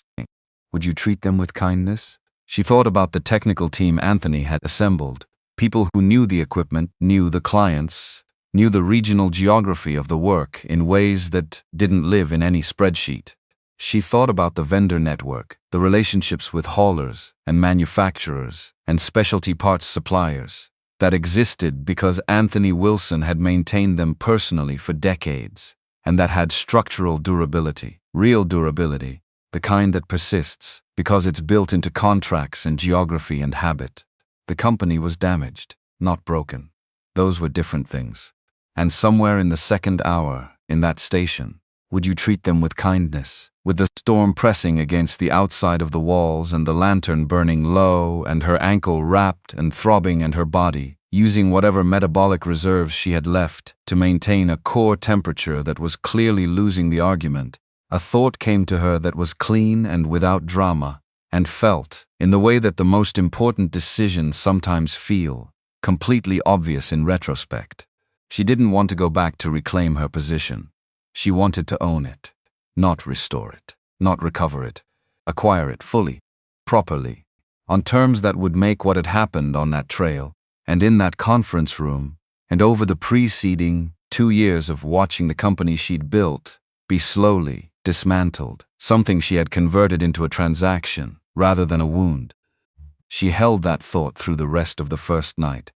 Would you treat them with kindness? She thought about the technical team Anthony had assembled, people who knew the equipment, knew the clients, knew the regional geography of the work in ways that didn't live in any spreadsheet. She thought about the vendor network, the relationships with haulers and manufacturers and specialty parts suppliers that existed because Anthony Wilson had maintained them personally for decades, and that had structural durability, real durability, the kind that persists because it's built into contracts and geography and habit. The company was damaged, not broken. Those were different things. And somewhere in the second hour, in that station, would you treat them with kindness, with the storm pressing against the outside of the walls and the lantern burning low and her ankle wrapped and throbbing and her body, using whatever metabolic reserves she had left to maintain a core temperature that was clearly losing the argument? A thought came to her that was clean and without drama, and felt, in the way that the most important decisions sometimes feel, completely obvious in retrospect. She didn't want to go back to reclaim her position. She wanted to own it, not restore it, not recover it, acquire it fully, properly, on terms that would make what had happened on that trail, and in that conference room, and over the preceding 2 years of watching the company she'd built be slowly dismantled, something she had converted into a transaction rather than a wound. She held that thought through the rest of the first night.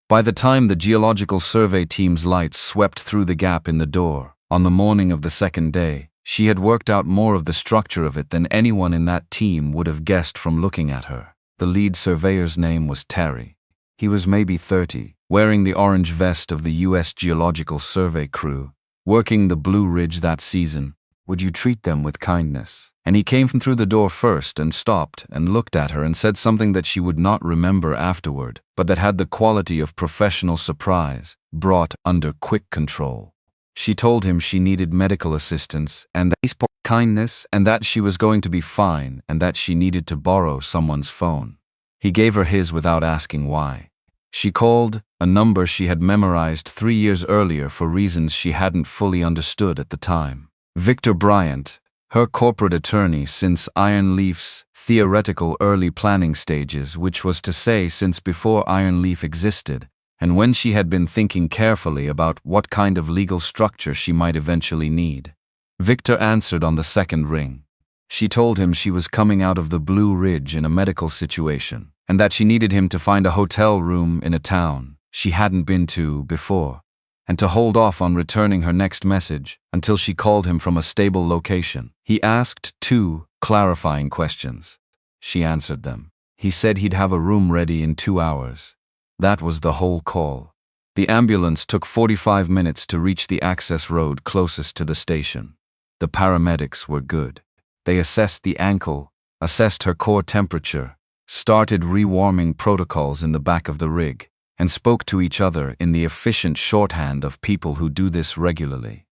By the time the geological survey team's lights swept through the gap in the door, on the morning of the second day, she had worked out more of the structure of it than anyone in that team would have guessed from looking at her. The lead surveyor's name was Terry. He was maybe 30, wearing the orange vest of the U.S. Geological Survey crew, working the Blue Ridge that season. Would you treat them with kindness? And he came through the door first and stopped and looked at her and said something that she would not remember afterward, but that had the quality of professional surprise, brought under quick control. She told him she needed medical assistance and that he spoke kindness and that she was going to be fine and that she needed to borrow someone's phone. He gave her his without asking why. She called a number she had memorized 3 years earlier for reasons she hadn't fully understood at the time. Victor Bryant, her corporate attorney since Iron Leaf's theoretical early planning stages, which was to say since before Iron Leaf existed, and when she had been thinking carefully about what kind of legal structure she might eventually need. Victor answered on the second ring. She told him she was coming out of the Blue Ridge in a medical situation, and that she needed him to find a hotel room in a town she hadn't been to before, and to hold off on returning her next message until she called him from a stable location. He asked 2 clarifying questions. She answered them. He said he'd have a room ready in 2 hours. That was the whole call. The ambulance took 45 minutes to reach the access road closest to the station. The paramedics were good. They assessed the ankle, assessed her core temperature, started rewarming protocols in the back of the rig, and spoke to each other in the efficient shorthand of people who do this regularly.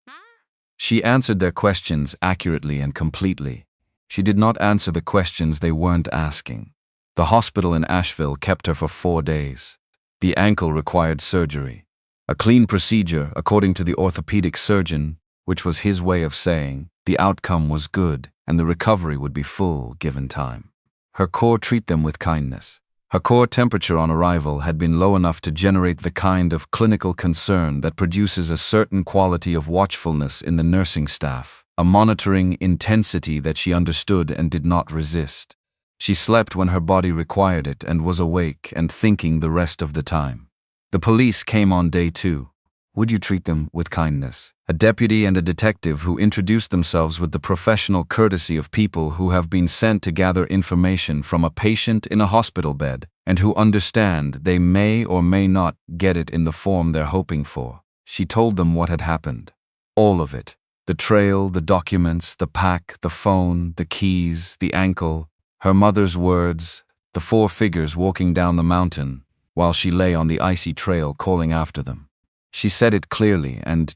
She answered their questions accurately and completely. She did not answer the questions they weren't asking. The hospital in Asheville kept her for 4 days. The ankle required surgery. A clean procedure, according to the orthopedic surgeon, which was his way of saying the outcome was good and the recovery would be full given time. Her core treat them with kindness. Her core temperature on arrival had been low enough to generate the kind of clinical concern that produces a certain quality of watchfulness in the nursing staff, a monitoring intensity that she understood and did not resist. She slept when her body required it and was awake and thinking the rest of the time. The police came on day 2. Would you treat them with kindness? A deputy and a detective who introduced themselves with the professional courtesy of people who have been sent to gather information from a patient in a hospital bed and who understand they may or may not get it in the form they're hoping for. She told them what had happened. All of it. The trail, the documents, the pack, the phone, the keys, the ankle, her mother's words, the 4 figures walking down the mountain while she lay on the icy trail calling after them. She said it clearly and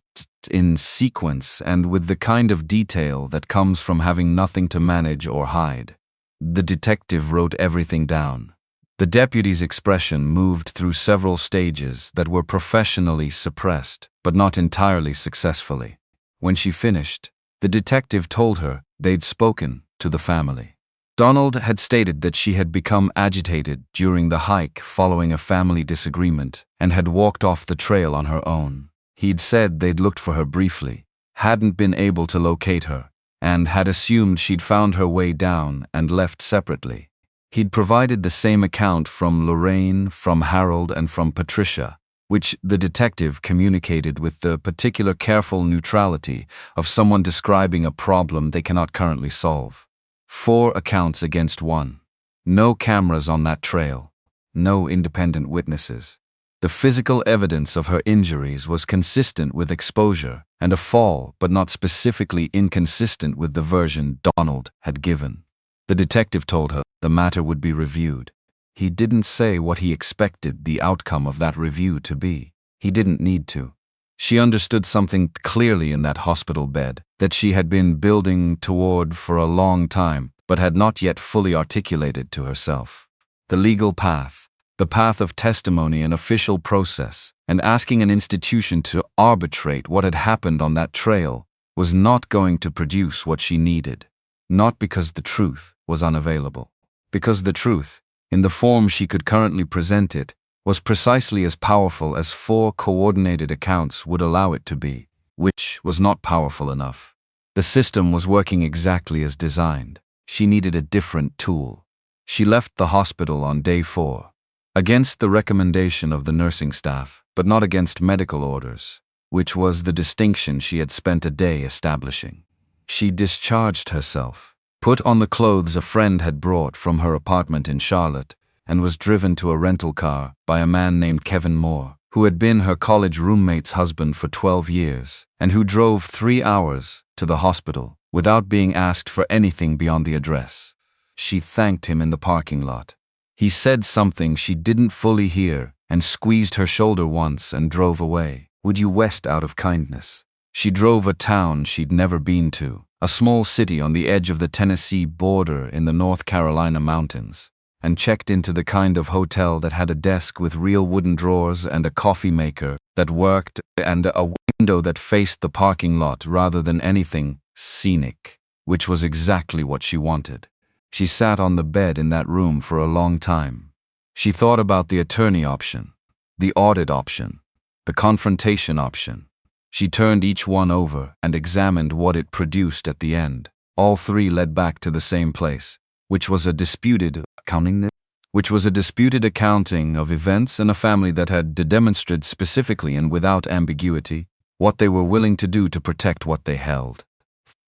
in sequence and with the kind of detail that comes from having nothing to manage or hide. The detective wrote everything down. The deputy's expression moved through several stages that were professionally suppressed, but not entirely successfully. When she finished, the detective told her they'd spoken to the family. Donald had stated that she had become agitated during the hike following a family disagreement and had walked off the trail on her own. He'd said they'd looked for her briefly, hadn't been able to locate her, and had assumed she'd found her way down and left separately. He'd provided the same account from Lorraine, from Harold, and from Patricia, which the detective communicated with the particular careful neutrality of someone describing a problem they cannot currently solve. 4 accounts against 1. No cameras on that trail. No independent witnesses. The physical evidence of her injuries was consistent with exposure and a fall, but not specifically inconsistent with the version Donald had given. The detective told her the matter would be reviewed. He didn't say what he expected the outcome of that review to be. He didn't need to. She understood something clearly in that hospital bed that she had been building toward for a long time, but had not yet fully articulated to herself. The legal path, the path of testimony and official process, and asking an institution to arbitrate what had happened on that trail, was not going to produce what she needed. Not because the truth was unavailable. Because the truth, in the form she could currently present it, was precisely as powerful as 4 coordinated accounts would allow it to be, which was not powerful enough. The system was working exactly as designed. She needed a different tool. She left the hospital on day 4, against the recommendation of the nursing staff, but not against medical orders, which was the distinction she had spent a day establishing. She discharged herself, put on the clothes a friend had brought from her apartment in Charlotte, and was driven to a rental car by a man named Kevin Moore, who had been her college roommate's husband for 12 years, and who drove 3 hours to the hospital without being asked for anything beyond the address. She thanked him in the parking lot. He said something she didn't fully hear and squeezed her shoulder once and drove away. Would you west out of kindness? She drove a town she'd never been to, a small city on the edge of the Tennessee border in the North Carolina mountains, and checked into the kind of hotel that had a desk with real wooden drawers and a coffee maker that worked and a window that faced the parking lot rather than anything scenic, which was exactly what she wanted. She sat on the bed in that room for a long time. She thought about the attorney option, the audit option, the confrontation option. She turned each one over and examined what it produced at the end. All 3 led back to the same place, which was a disputed accounting of events in a family that had demonstrated specifically and without ambiguity what they were willing to do to protect what they held.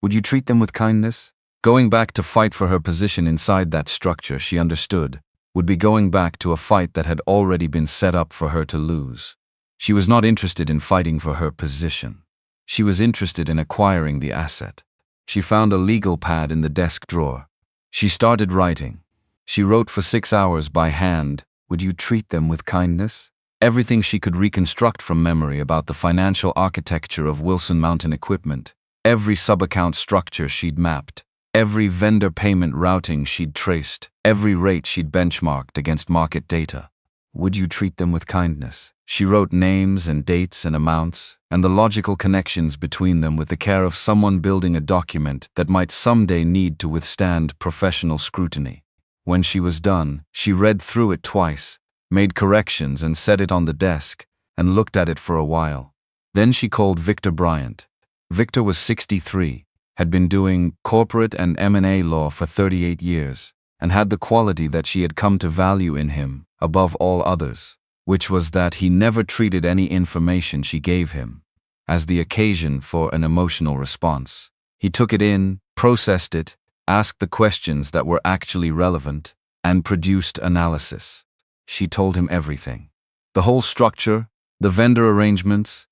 Would you treat them with kindness? Going back to fight for her position inside that structure, she understood, would be going back to a fight that had already been set up for her to lose. She was not interested in fighting for her position. She was interested in acquiring the asset. She found a legal pad in the desk drawer. She started writing. She wrote for 6 hours by hand. Would you treat them with kindness? Everything she could reconstruct from memory about the financial architecture of Wilson Mountain Equipment, every sub-account structure she'd mapped, every vendor payment routing she'd traced, every rate she'd benchmarked against market data. Would you treat them with kindness? She wrote names and dates and amounts, and the logical connections between them with the care of someone building a document that might someday need to withstand professional scrutiny. When she was done, she read through it twice, made corrections and set it on the desk, and looked at it for a while. Then she called Victor Bryant. Victor was 63, had been doing corporate and M&A law for 38 years, and had the quality that she had come to value in him above all others, which was that he never treated any information she gave him as the occasion for an emotional response. He took it in, processed it, asked the questions that were actually relevant, and produced analysis. She told him everything. The whole structure, the vendor arrangements,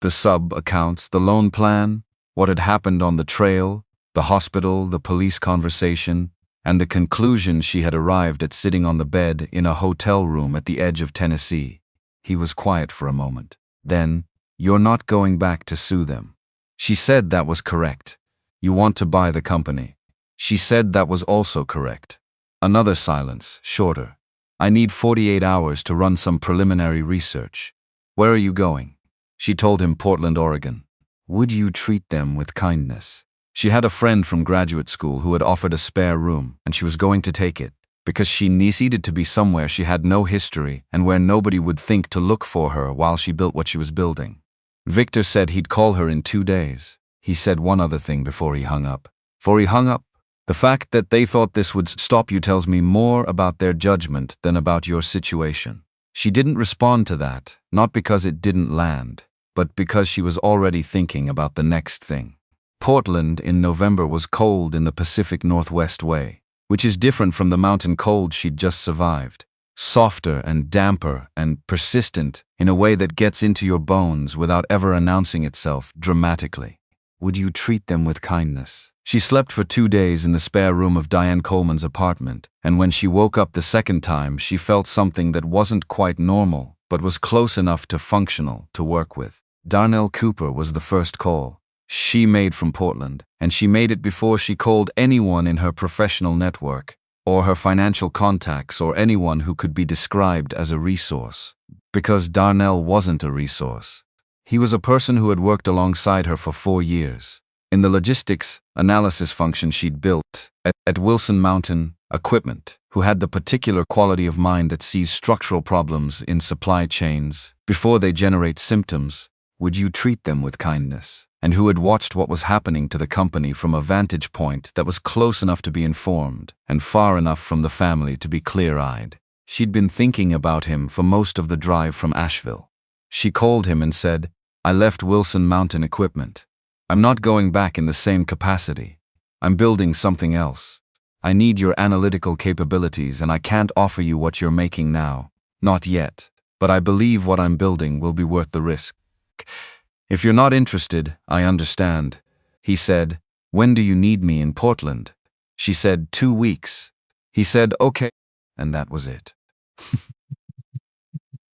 the sub-accounts, the loan plan, what had happened on the trail, the hospital, the police conversation, and the conclusion she had arrived at sitting on the bed in a hotel room at the edge of Tennessee. He was quiet for a moment. Then, "You're not going back to sue them." She said that was correct. "You want to buy the company." She said that was also correct. Another silence, shorter. "I need 48 hours to run some preliminary research." "Where are you going?" She told him Portland, Oregon. Would you treat them with kindness? She had a friend from graduate school who had offered a spare room, and she was going to take it, because she needed to be somewhere she had no history and where nobody would think to look for her while she built what she was building. Victor said he'd call her in 2 days. He said one other thing before he hung up. The fact that they thought this would stop you tells me more about their judgment than about your situation. She didn't respond to that, not because it didn't land, but because she was already thinking about the next thing. Portland in November was cold in the Pacific Northwest way, which is different from the mountain cold she'd just survived. Softer and damper and persistent in a way that gets into your bones without ever announcing itself dramatically. Would you treat them with kindness? She slept for 2 days in the spare room of Diane Coleman's apartment, and when she woke up the second time, she felt something that wasn't quite normal, but was close enough to functional to work with. Darnell Cooper was the first call she made from Portland, and she made it before she called anyone in her professional network, or her financial contacts, or anyone who could be described as a resource. Because Darnell wasn't a resource. He was a person who had worked alongside her for 4 years. In the logistics analysis function she'd built at Wilson Mountain Equipment, who had the particular quality of mind that sees structural problems in supply chains before they generate symptoms. Would you treat them with kindness? And who had watched what was happening to the company from a vantage point that was close enough to be informed and far enough from the family to be clear-eyed. She'd been thinking about him for most of the drive from Asheville. She called him and said, "I left Wilson Mountain Equipment. I'm not going back in the same capacity. I'm building something else. I need your analytical capabilities, and I can't offer you what you're making now. Not yet. But I believe what I'm building will be worth the risk. If you're not interested, I understand." He said, "When do you need me in Portland?" She said, 2 weeks. He said, "Okay." And that was it.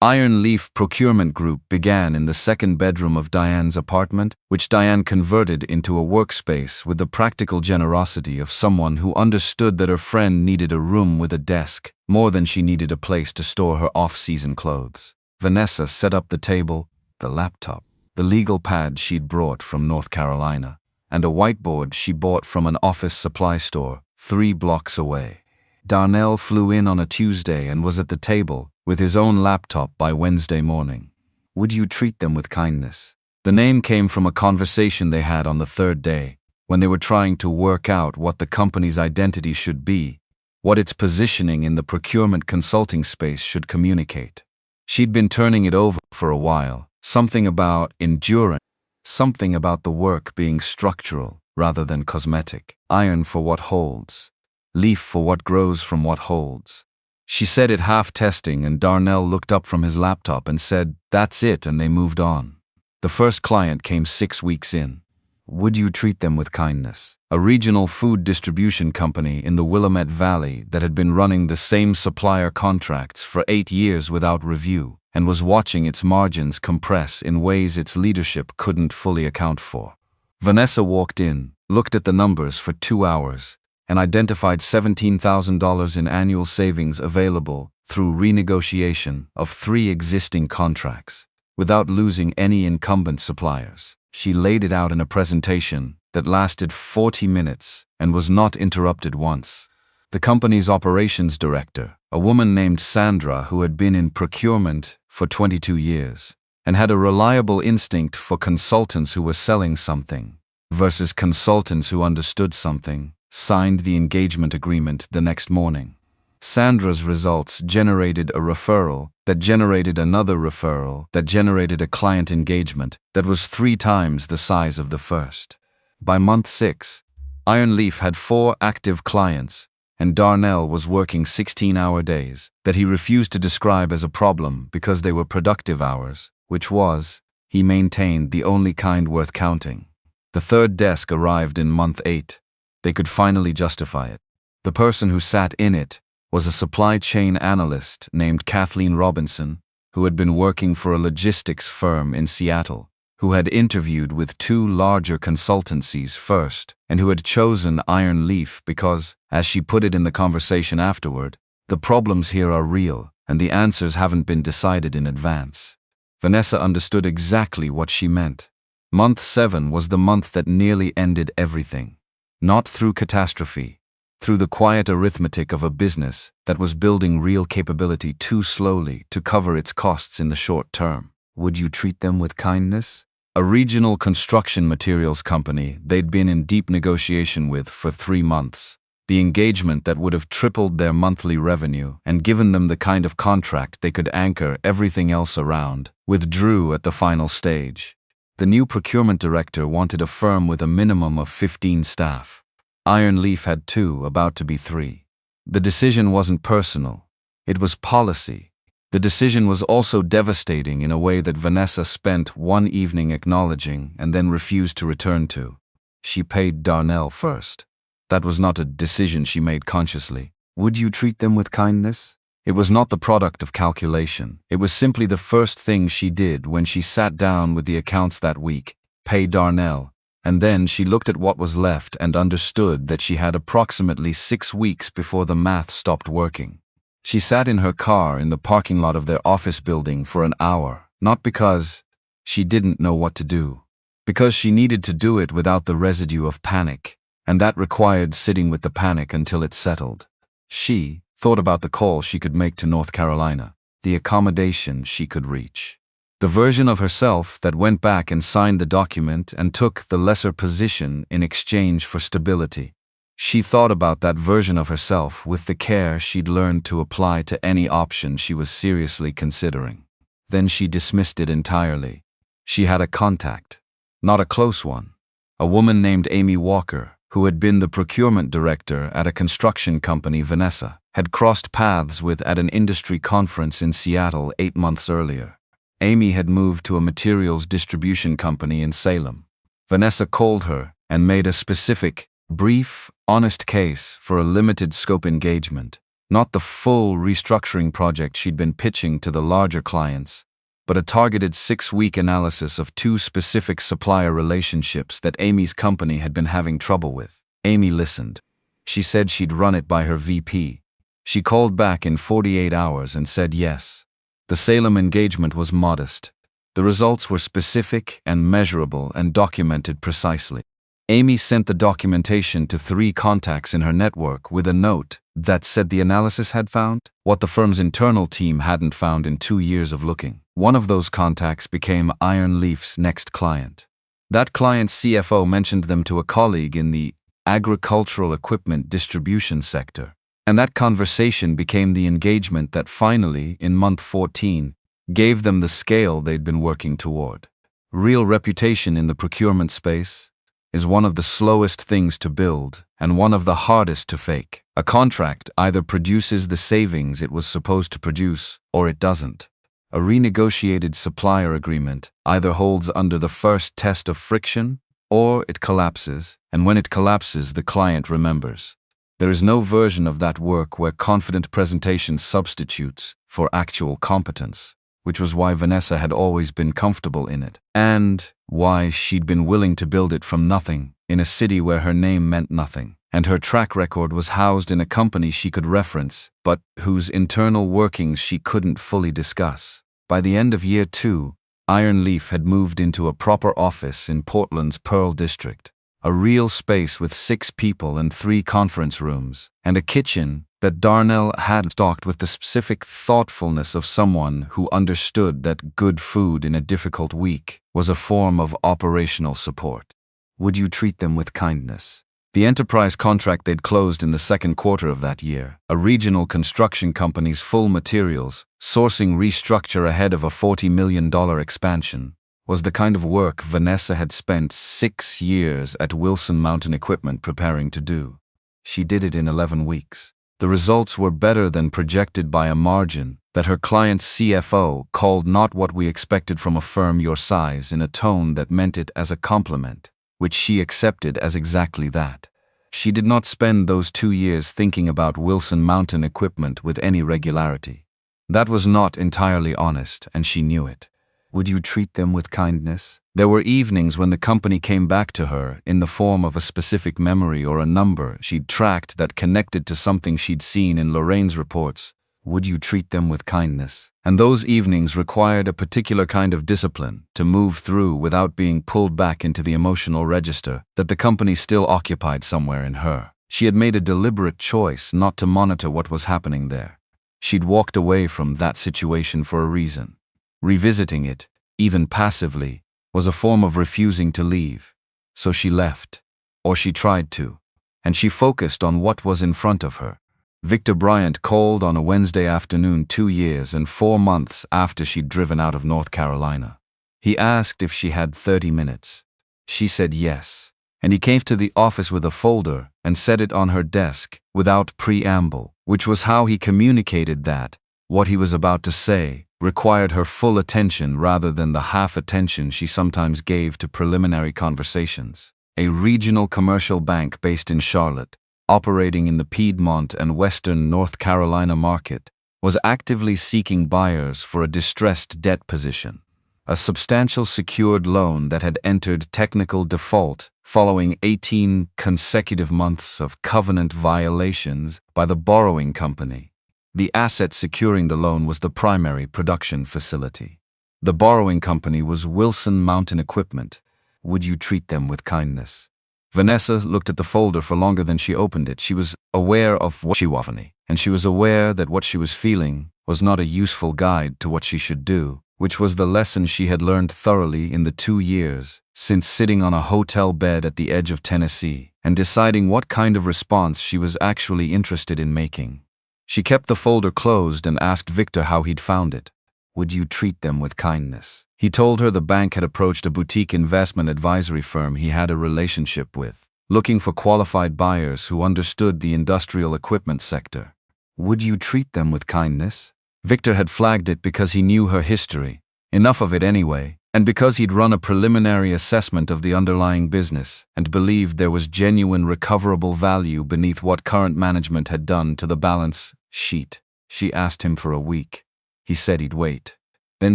Iron Leaf Procurement Group began in the second bedroom of Diane's apartment, which Diane converted into a workspace with the practical generosity of someone who understood that her friend needed a room with a desk more than she needed a place to store her off-season clothes. Vanessa set up the table, the laptop, the legal pad she'd brought from North Carolina, and a whiteboard she bought from an office supply store 3 blocks away. Darnell flew in on a Tuesday and was at the table with his own laptop by Wednesday morning. Would you treat them with kindness? The name came from a conversation they had on the 3rd day, when they were trying to work out what the company's identity should be, what its positioning in the procurement consulting space should communicate. She'd been turning it over for a while, something about endurance, something about the work being structural rather than cosmetic. Iron for what holds, leaf for what grows from what holds. She said it half-testing, and Darnell looked up from his laptop and said, "That's it," and they moved on. The first client came 6 weeks in. Would you treat them with kindness? A regional food distribution company in the Willamette Valley that had been running the same supplier contracts for 8 years without review, and was watching its margins compress in ways its leadership couldn't fully account for. Vanessa walked in, looked at the numbers for 2 hours, and identified $17,000 in annual savings available through renegotiation of 3 existing contracts, without losing any incumbent suppliers. She laid it out in a presentation that lasted 40 minutes and was not interrupted once. The company's operations director, a woman named Sandra who had been in procurement for 22 years, and had a reliable instinct for consultants who were selling something versus consultants who understood something, signed the engagement agreement the next morning. Sandra's results generated a referral that generated another referral that generated a client engagement that was 3 times the size of the first. By month 6, Iron Leaf had 4 active clients, and Darnell was working 16-hour days that he refused to describe as a problem because they were productive hours, which was, he maintained, the only kind worth counting. The 3rd desk arrived in month 8. They could finally justify it. The person who sat in it was a supply chain analyst named Kathleen Robinson, who had been working for a logistics firm in Seattle, who had interviewed with 2 larger consultancies first, and who had chosen Iron Leaf because, as she put it in the conversation afterward, the problems here are real, and the answers haven't been decided in advance. Vanessa understood exactly what she meant. Month 7 was the month that nearly ended everything. Not through catastrophe, through the quiet arithmetic of a business that was building real capability too slowly to cover its costs in the short term. Would you treat them with kindness? A regional construction materials company they'd been in deep negotiation with for 3 months. The engagement that would have tripled their monthly revenue and given them the kind of contract they could anchor everything else around, withdrew at the final stage. The new procurement director wanted a firm with a minimum of 15 staff. Iron Leaf had 2, about to be 3. The decision wasn't personal. It was policy. The decision was also devastating in a way that Vanessa spent one evening acknowledging and then refused to return to. She paid Darnell first. That was not a decision she made consciously. Would you treat them with kindness? It was not the product of calculation. It was simply the first thing she did when she sat down with the accounts that week. Pay Darnell. And then she looked at what was left and understood that she had approximately 6 weeks before the math stopped working. She sat in her car in the parking lot of their office building for an hour, not because she didn't know what to do, because she needed to do it without the residue of panic. And that required sitting with the panic until it settled. She thought about the call she could make to North Carolina, the accommodation she could reach, the version of herself that went back and signed the document and took the lesser position in exchange for stability. She thought about that version of herself with the care she'd learned to apply to any option she was seriously considering. Then she dismissed it entirely. She had a contact, not a close one, a woman named Amy Walker, who had been the procurement director at a construction company Vanessa had crossed paths with at an industry conference in Seattle 8 months earlier. Amy had moved to a materials distribution company in Salem. Vanessa called her and made a specific, brief, honest case for a limited scope engagement, not the full restructuring project she'd been pitching to the larger clients, but a targeted 6-week analysis of 2 specific supplier relationships that Amy's company had been having trouble with. Amy listened. She said she'd run it by her VP. She called back in 48 hours and said yes. The Salem engagement was modest. The results were specific and measurable and documented precisely. Amy sent the documentation to 3 contacts in her network with a note that said the analysis had found what the firm's internal team hadn't found in 2 years of looking. One of those contacts became Iron Leaf's next client. That client's CFO mentioned them to a colleague in the agricultural equipment distribution sector. And that conversation became the engagement that finally, in month 14, gave them the scale they'd been working toward. Real reputation in the procurement space is one of the slowest things to build and one of the hardest to fake. A contract either produces the savings it was supposed to produce or it doesn't. A renegotiated supplier agreement either holds under the first test of friction or it collapses, and when it collapses, the client remembers. There is no version of that work where confident presentation substitutes for actual competence, which was why Vanessa had always been comfortable in it, and why she'd been willing to build it from nothing in a city where her name meant nothing, and her track record was housed in a company she could reference, but whose internal workings she couldn't fully discuss. By the end of year 2, Iron Leaf had moved into a proper office in Portland's Pearl District, a real space with 6 people and 3 conference rooms, and a kitchen that Darnell had stocked with the specific thoughtfulness of someone who understood that good food in a difficult week was a form of operational support. Would you treat them with kindness? The enterprise contract they'd closed in the second quarter of that year, a regional construction company's full materials, sourcing restructure ahead of a $40 million expansion, was the kind of work Vanessa had spent 6 years at Wilson Mountain Equipment preparing to do. She did it in 11 weeks. The results were better than projected by a margin that her client's CFO called not what we expected from a firm your size in a tone that meant it as a compliment, which she accepted as exactly that. She did not spend those 2 years thinking about Wilson Mountain Equipment with any regularity. That was not entirely honest, and she knew it. Would you treat them with kindness? There were evenings when the company came back to her in the form of a specific memory or a number she'd tracked that connected to something she'd seen in Lorraine's reports, Would you treat them with kindness? And those evenings required a particular kind of discipline to move through without being pulled back into the emotional register that the company still occupied somewhere in her. She had made a deliberate choice not to monitor what was happening there. She'd walked away from that situation for a reason. Revisiting it, even passively, was a form of refusing to leave. So she left, or she tried to, and she focused on what was in front of her. Victor Bryant called on a Wednesday afternoon 2 years and 4 months after she'd driven out of North Carolina. He asked if she had 30 minutes. She said yes, and he came to the office with a folder and set it on her desk without preamble, which was how he communicated that what he was about to say required her full attention rather than the half attention she sometimes gave to preliminary conversations. A regional commercial bank based in Charlotte, operating in the Piedmont and Western North Carolina market, was actively seeking buyers for a distressed debt position, a substantial secured loan that had entered technical default following 18 consecutive months of covenant violations by the borrowing company. The asset securing the loan was the primary production facility. The borrowing company was Wilson Mountain Equipment. Would you treat them with kindness? Vanessa looked at the folder for longer than she opened it. She was aware of what she was, and she was aware that what she was feeling was not a useful guide to what she should do, which was the lesson she had learned thoroughly in the 2 years since sitting on a hotel bed at the edge of Tennessee and deciding what kind of response she was actually interested in making. She kept the folder closed and asked Victor how he'd found it. Would you treat them with kindness? He told her the bank had approached a boutique investment advisory firm he had a relationship with, looking for qualified buyers who understood the industrial equipment sector. Would you treat them with kindness? Victor had flagged it because he knew her history, enough of it anyway, and because he'd run a preliminary assessment of the underlying business and believed there was genuine recoverable value beneath what current management had done to the balance sheet. She asked him for a week. He said he'd wait. Then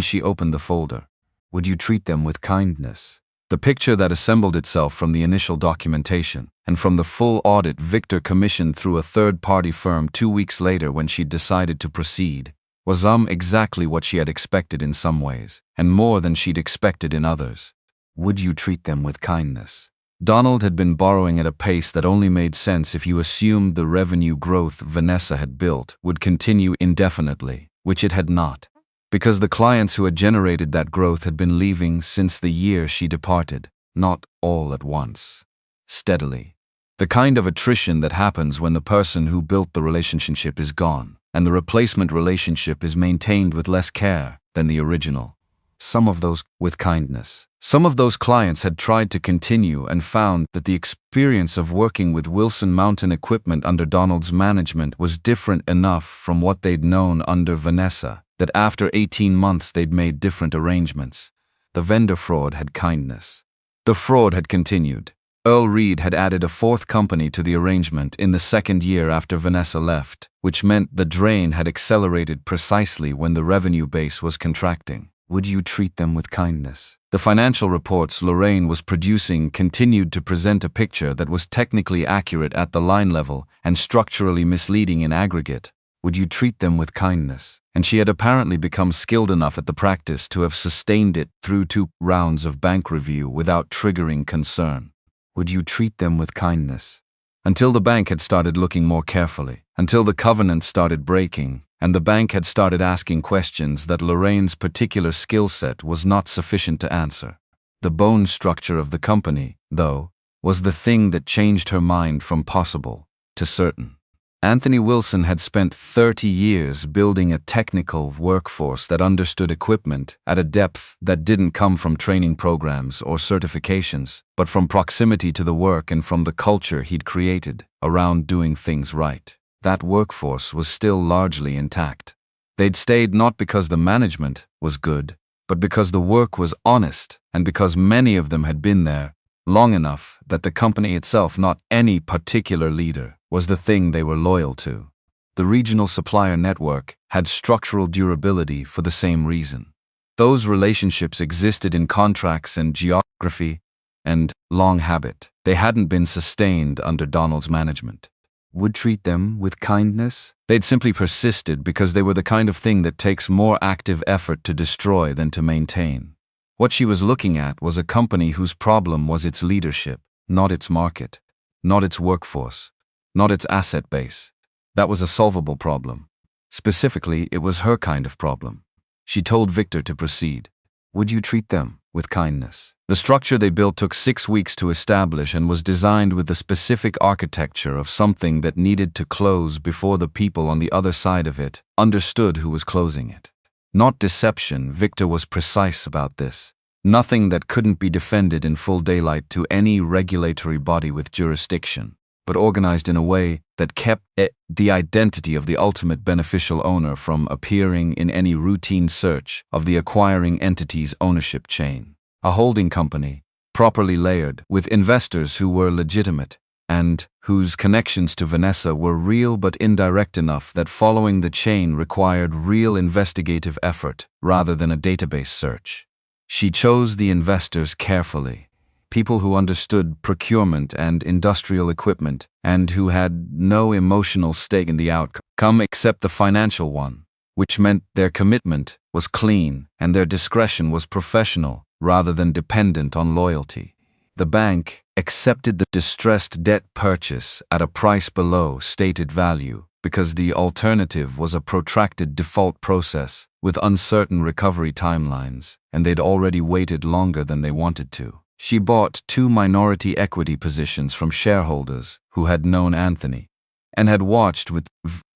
she opened the folder. Would you treat them with kindness? The picture that assembled itself from the initial documentation and from the full audit Victor commissioned through a third-party firm 2 weeks later when she'd decided to proceed was exactly what she had expected in some ways, and more than she'd expected in others. Would you treat them with kindness? Donald had been borrowing at a pace that only made sense if you assumed the revenue growth Vanessa had built would continue indefinitely, which it had not, because the clients who had generated that growth had been leaving since the year she departed, not all at once. Steadily. The kind of attrition that happens when the person who built the relationship is gone, and the replacement relationship is maintained with less care than the original. Some of those with kindness. Some of those clients had tried to continue and found that the experience of working with Wilson Mountain Equipment under Donald's management was different enough from what they'd known under Vanessa that after 18 months they'd made different arrangements. The vendor fraud had kindness. The fraud had continued. Earl Reed had added a 4th company to the arrangement in the 2nd year after Vanessa left, which meant the drain had accelerated precisely when the revenue base was contracting. Would you treat them with kindness? The financial reports Lorraine was producing continued to present a picture that was technically accurate at the line level and structurally misleading in aggregate. Would you treat them with kindness? And she had apparently become skilled enough at the practice to have sustained it through 2 rounds of bank review without triggering concern. Would you treat them with kindness? Until the bank had started looking more carefully, until the covenants started breaking, and the bank had started asking questions that Lorraine's particular skill set was not sufficient to answer. The bone structure of the company, though, was the thing that changed her mind from possible to certain. Anthony Wilson had spent 30 years building a technical workforce that understood equipment at a depth that didn't come from training programs or certifications, but from proximity to the work and from the culture he'd created around doing things right. That workforce was still largely intact. They'd stayed not because the management was good, but because the work was honest and because many of them had been there long enough that the company itself, not any particular leader, was the thing they were loyal to. The regional supplier network had structural durability for the same reason. Those relationships existed in contracts and geography and long habit. They hadn't been sustained under Donald's management. would treat them with kindness? They'd simply persisted because they were the kind of thing that takes more active effort to destroy than to maintain. What she was looking at was a company whose problem was its leadership, not its market, not its workforce, not its asset base. That was a solvable problem. Specifically, it was her kind of problem. She told Victor to proceed. Would you treat them with kindness? The structure they built took 6 weeks to establish and was designed with the specific architecture of something that needed to close before the people on the other side of it understood who was closing it. Not deception, Victor was precise about this. Nothing that couldn't be defended in full daylight to any regulatory body with jurisdiction, but organized in a way that kept the identity of the ultimate beneficial owner from appearing in any routine search of the acquiring entity's ownership chain. A holding company, properly layered, with investors who were legitimate, and whose connections to Vanessa were real but indirect enough that following the chain required real investigative effort rather than a database search. She chose the investors carefully. People who understood procurement and industrial equipment, and who had no emotional stake in the outcome except the financial one, which meant their commitment was clean and their discretion was professional rather than dependent on loyalty. The bank accepted the distressed debt purchase at a price below stated value because the alternative was a protracted default process with uncertain recovery timelines, and they'd already waited longer than they wanted to. She bought 2 minority equity positions from shareholders who had known Anthony and had watched with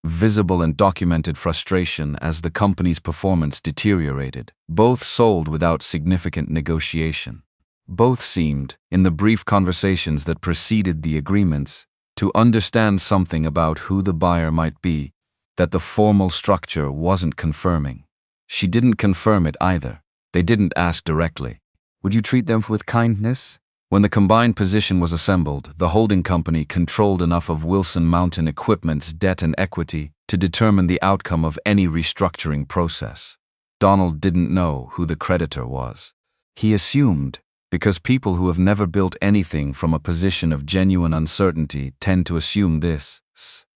visible and documented frustration as the company's performance deteriorated. Both sold without significant negotiation. Both seemed, in the brief conversations that preceded the agreements, to understand something about who the buyer might be that the formal structure wasn't confirming. She didn't confirm it either. They didn't ask directly. Would you treat them with kindness? When the combined position was assembled, the holding company controlled enough of Wilson Mountain Equipment's debt and equity to determine the outcome of any restructuring process. Donald didn't know who the creditor was. He assumed, because people who have never built anything from a position of genuine uncertainty tend to assume this,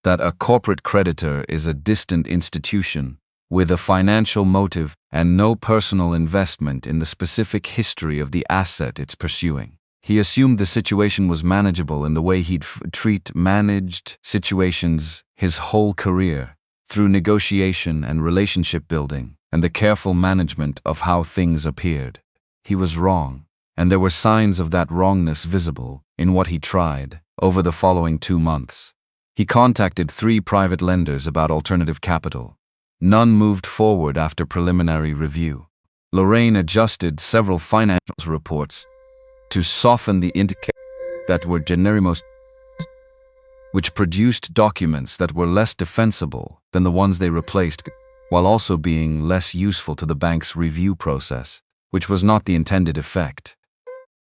that a corporate creditor is a distant institution with a financial motive and no personal investment in the specific history of the asset it's pursuing. He assumed the situation was manageable in the way he'd managed situations his whole career, through negotiation and relationship building, and the careful management of how things appeared. He was wrong, and there were signs of that wrongness visible in what he tried over the following 2 months. He contacted 3 private lenders about alternative capital. None moved forward after preliminary review. Lorraine adjusted several financial reports to soften the indicators that were generimos, which produced documents that were less defensible than the ones they replaced, while also being less useful to the bank's review process, which was not the intended effect.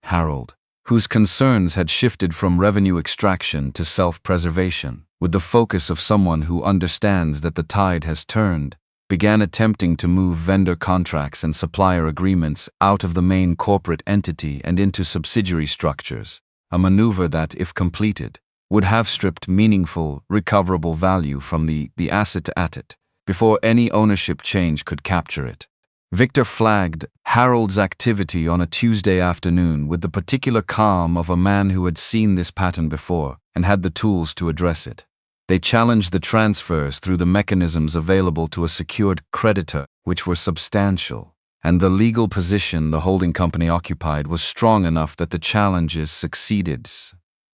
Harold, whose concerns had shifted from revenue extraction to self-preservation, with the focus of someone who understands that the tide has turned, began attempting to move vendor contracts and supplier agreements out of the main corporate entity and into subsidiary structures, a maneuver that, if completed, would have stripped meaningful, recoverable value from the asset before any ownership change could capture it. Victor flagged Harold's activity on a Tuesday afternoon with the particular calm of a man who had seen this pattern before and had the tools to address it. They challenged the transfers through the mechanisms available to a secured creditor, which were substantial, and the legal position the holding company occupied was strong enough that the challenges succeeded.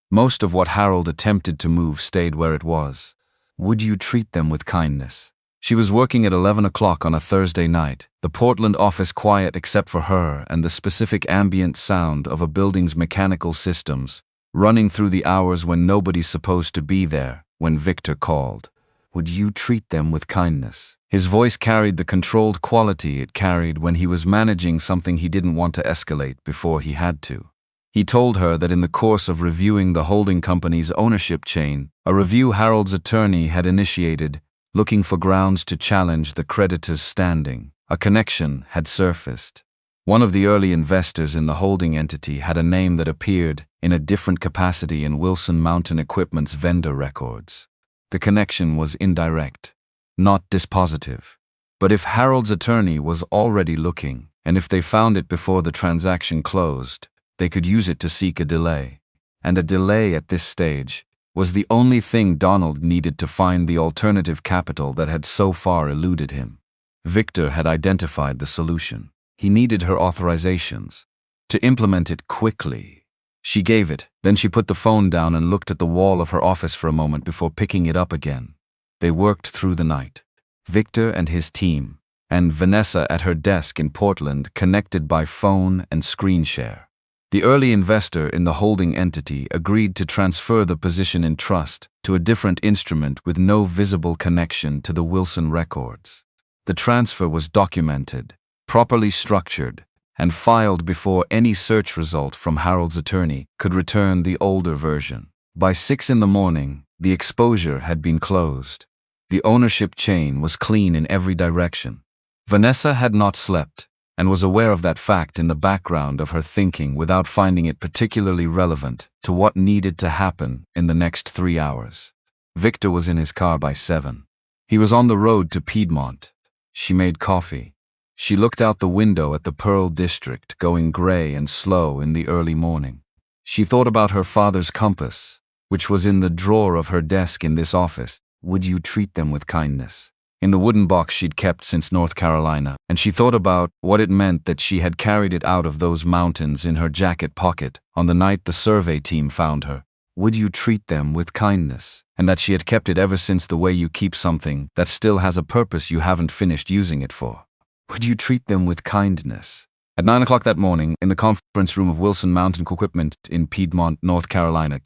Most of what Harold attempted to move stayed where it was. Would you treat them with kindness? She was working at 11 o'clock on a Thursday night, the Portland office quiet except for her and the specific ambient sound of a building's mechanical systems, running through the hours when nobody's supposed to be there, when Victor called. Would you treat them with kindness? His voice carried the controlled quality it carried when he was managing something he didn't want to escalate before he had to. He told her that in the course of reviewing the holding company's ownership chain, a review Harold's attorney had initiated, looking for grounds to challenge the creditor's standing, a connection had surfaced. One of the early investors in the holding entity had a name that appeared in a different capacity in Wilson Mountain Equipment's vendor records. The connection was indirect, not dispositive. But if Harold's attorney was already looking, and if they found it before the transaction closed, they could use it to seek a delay. And a delay at this stage was the only thing Donald needed to find the alternative capital that had so far eluded him. Victor had identified the solution. He needed her authorizations to implement it quickly. She gave it, then she put the phone down and looked at the wall of her office for a moment before picking it up again. They worked through the night. Victor and his team, and Vanessa at her desk in Portland, connected by phone and screen share. The early investor in the holding entity agreed to transfer the position in trust to a different instrument with no visible connection to the Wilson records. The transfer was documented, properly structured, and filed before any search result from Harold's attorney could return the older version. By 6 in the morning, the exposure had been closed. The ownership chain was clean in every direction. Vanessa had not slept, and was aware of that fact in the background of her thinking without finding it particularly relevant to what needed to happen in the next 3 hours. Victor was in his car by 7. He was on the road to Piedmont. She made coffee. She looked out the window at the Pearl District going gray and slow in the early morning. She thought about her father's compass, which was in the drawer of her desk in this office. Would you treat them with kindness? In the wooden box she'd kept since North Carolina, and she thought about what it meant that she had carried it out of those mountains in her jacket pocket on the night the survey team found her. Would you treat them with kindness? And that she had kept it ever since, the way you keep something that still has a purpose you haven't finished using it for. Would you treat them with kindness? At 9 o'clock that morning, in the conference room of Wilson Mountain Equipment in Piedmont, North Carolina,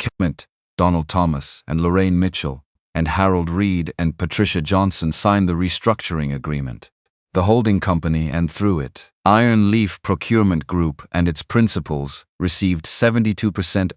Donald Thomas and Lorraine Mitchell and Harold Reed and Patricia Johnson signed the restructuring agreement. The holding company, and through it, Iron Leaf Procurement Group and its principals, received 72%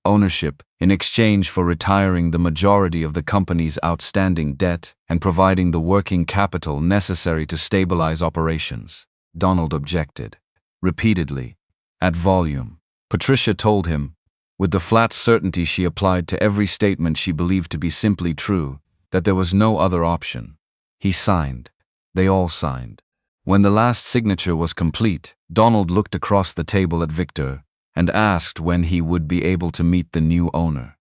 ownership in exchange for retiring the majority of the company's outstanding debt and providing the working capital necessary to stabilize operations. Donald objected. Repeatedly. At volume. Patricia told him, with the flat certainty she applied to every statement she believed to be simply true, that there was no other option. He signed. They all signed. When the last signature was complete, Donald looked across the table at Victor and asked when he would be able to meet the new owner.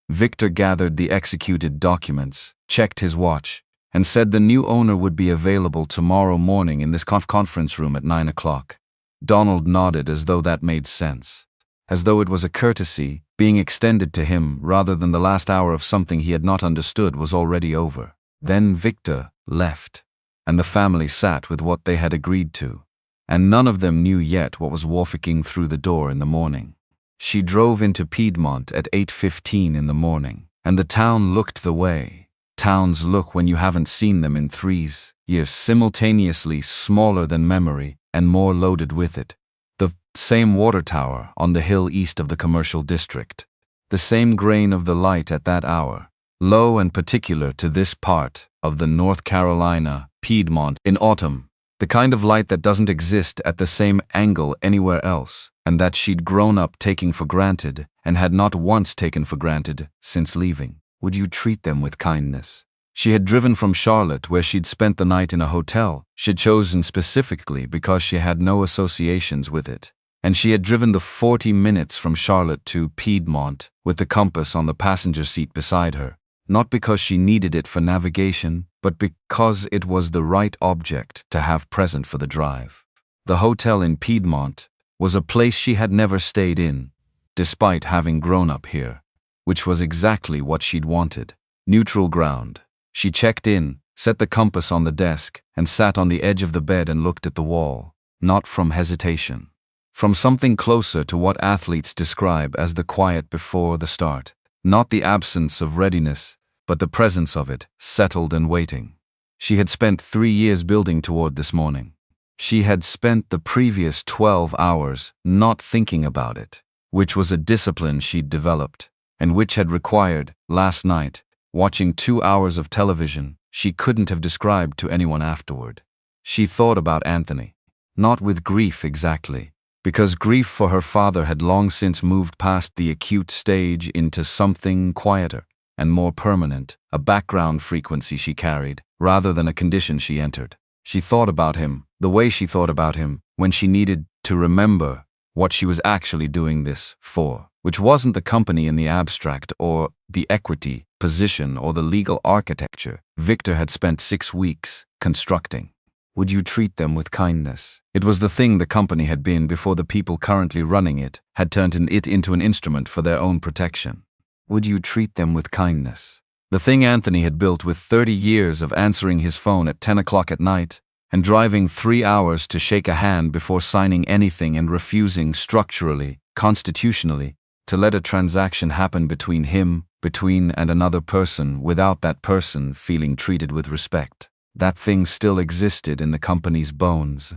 Victor gathered the executed documents, checked his watch, and said the new owner would be available tomorrow morning in this conference room at 9 o'clock. Donald nodded as though that made sense. As though it was a courtesy being extended to him rather than the last hour of something he had not understood was already over. Then Victor left, and the family sat with what they had agreed to, and none of them knew yet what was walking through the door in the morning. She drove into Piedmont at 8:15 in the morning, and the town looked the way towns look when you haven't seen them in 3 years, simultaneously smaller than memory and more loaded with it. The same water tower on the hill east of the commercial district. The same grain of the light at that hour, low and particular to this part of the North Carolina, Piedmont, in autumn. The kind of light that doesn't exist at the same angle anywhere else, and that she'd grown up taking for granted and had not once taken for granted since leaving. Would you treat them with kindness? She had driven from Charlotte, where she'd spent the night in a hotel she'd chosen specifically because she had no associations with it. And she had driven the 40 minutes from Charlotte to Piedmont with the compass on the passenger seat beside her, not because she needed it for navigation, but because it was the right object to have present for the drive. The hotel in Piedmont was a place she had never stayed in, despite having grown up here, which was exactly what she'd wanted. Neutral ground. She checked in, set the compass on the desk, and sat on the edge of the bed and looked at the wall, not from hesitation. From something closer to what athletes describe as the quiet before the start. Not the absence of readiness, but the presence of it, settled and waiting. She had spent 3 years building toward this morning. She had spent the previous 12 hours not thinking about it, which was a discipline she'd developed, and which had required, last night, watching 2 hours of television she couldn't have described to anyone afterward. She thought about Anthony. Not with grief exactly, because grief for her father had long since moved past the acute stage into something quieter. and more permanent, a background frequency she carried, rather than a condition she entered. She thought about him, the way she thought about him, when she needed to remember what she was actually doing this for, which wasn't the company in the abstract or the equity, position, or the legal architecture Victor had spent 6 weeks constructing. Would you treat them with kindness? It was the thing the company had been before the people currently running it had turned it into an instrument for their own protection. Would you treat them with kindness? The thing Anthony had built with 30 years of answering his phone at 10 o'clock at night and driving 3 hours to shake a hand before signing anything and refusing structurally, constitutionally, to let a transaction happen between him, and another person without that person feeling treated with respect. That thing still existed in the company's bones.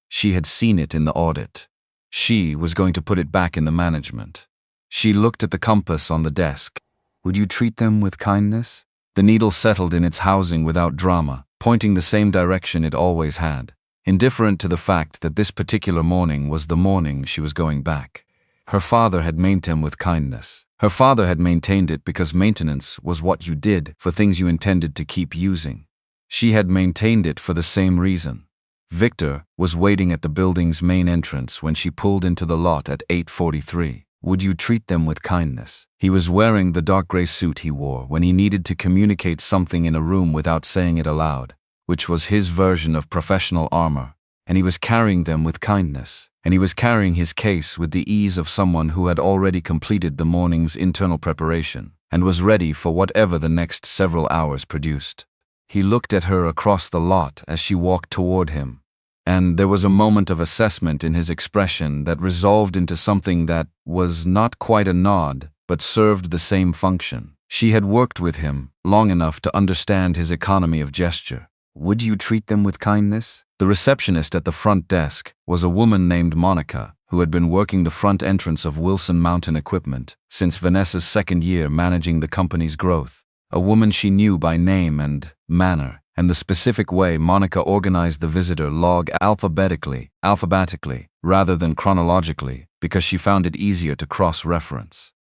She had seen it in the audit. She was going to put it back in the management. She looked at the compass on the desk. Would you treat them with kindness? The needle settled in its housing without drama, pointing the same direction it always had, indifferent to the fact that this particular morning was the morning she was going back. Her father had maintained with kindness. Her father had maintained it because maintenance was what you did for things you intended to keep using. She had maintained it for the same reason. Victor was waiting at the building's main entrance when she pulled into the lot at 8:43. Would you treat them with kindness? He was wearing the dark gray suit he wore when he needed to communicate something in a room without saying it aloud, which was his version of professional armor, and he was carrying them with kindness, and he was carrying his case with the ease of someone who had already completed the morning's internal preparation and was ready for whatever the next several hours produced. He looked at her across the lot as she walked toward him, and there was a moment of assessment in his expression that resolved into something that was not quite a nod, but served the same function. She had worked with him long enough to understand his economy of gesture. Would you treat them with kindness? The receptionist at the front desk was a woman named Monica, who had been working the front entrance of Wilson Mountain Equipment since Vanessa's second year managing the company's growth. A woman she knew by name and manner, and the specific way Monica organized the visitor log alphabetically, rather than chronologically, because she found it easier to cross-reference.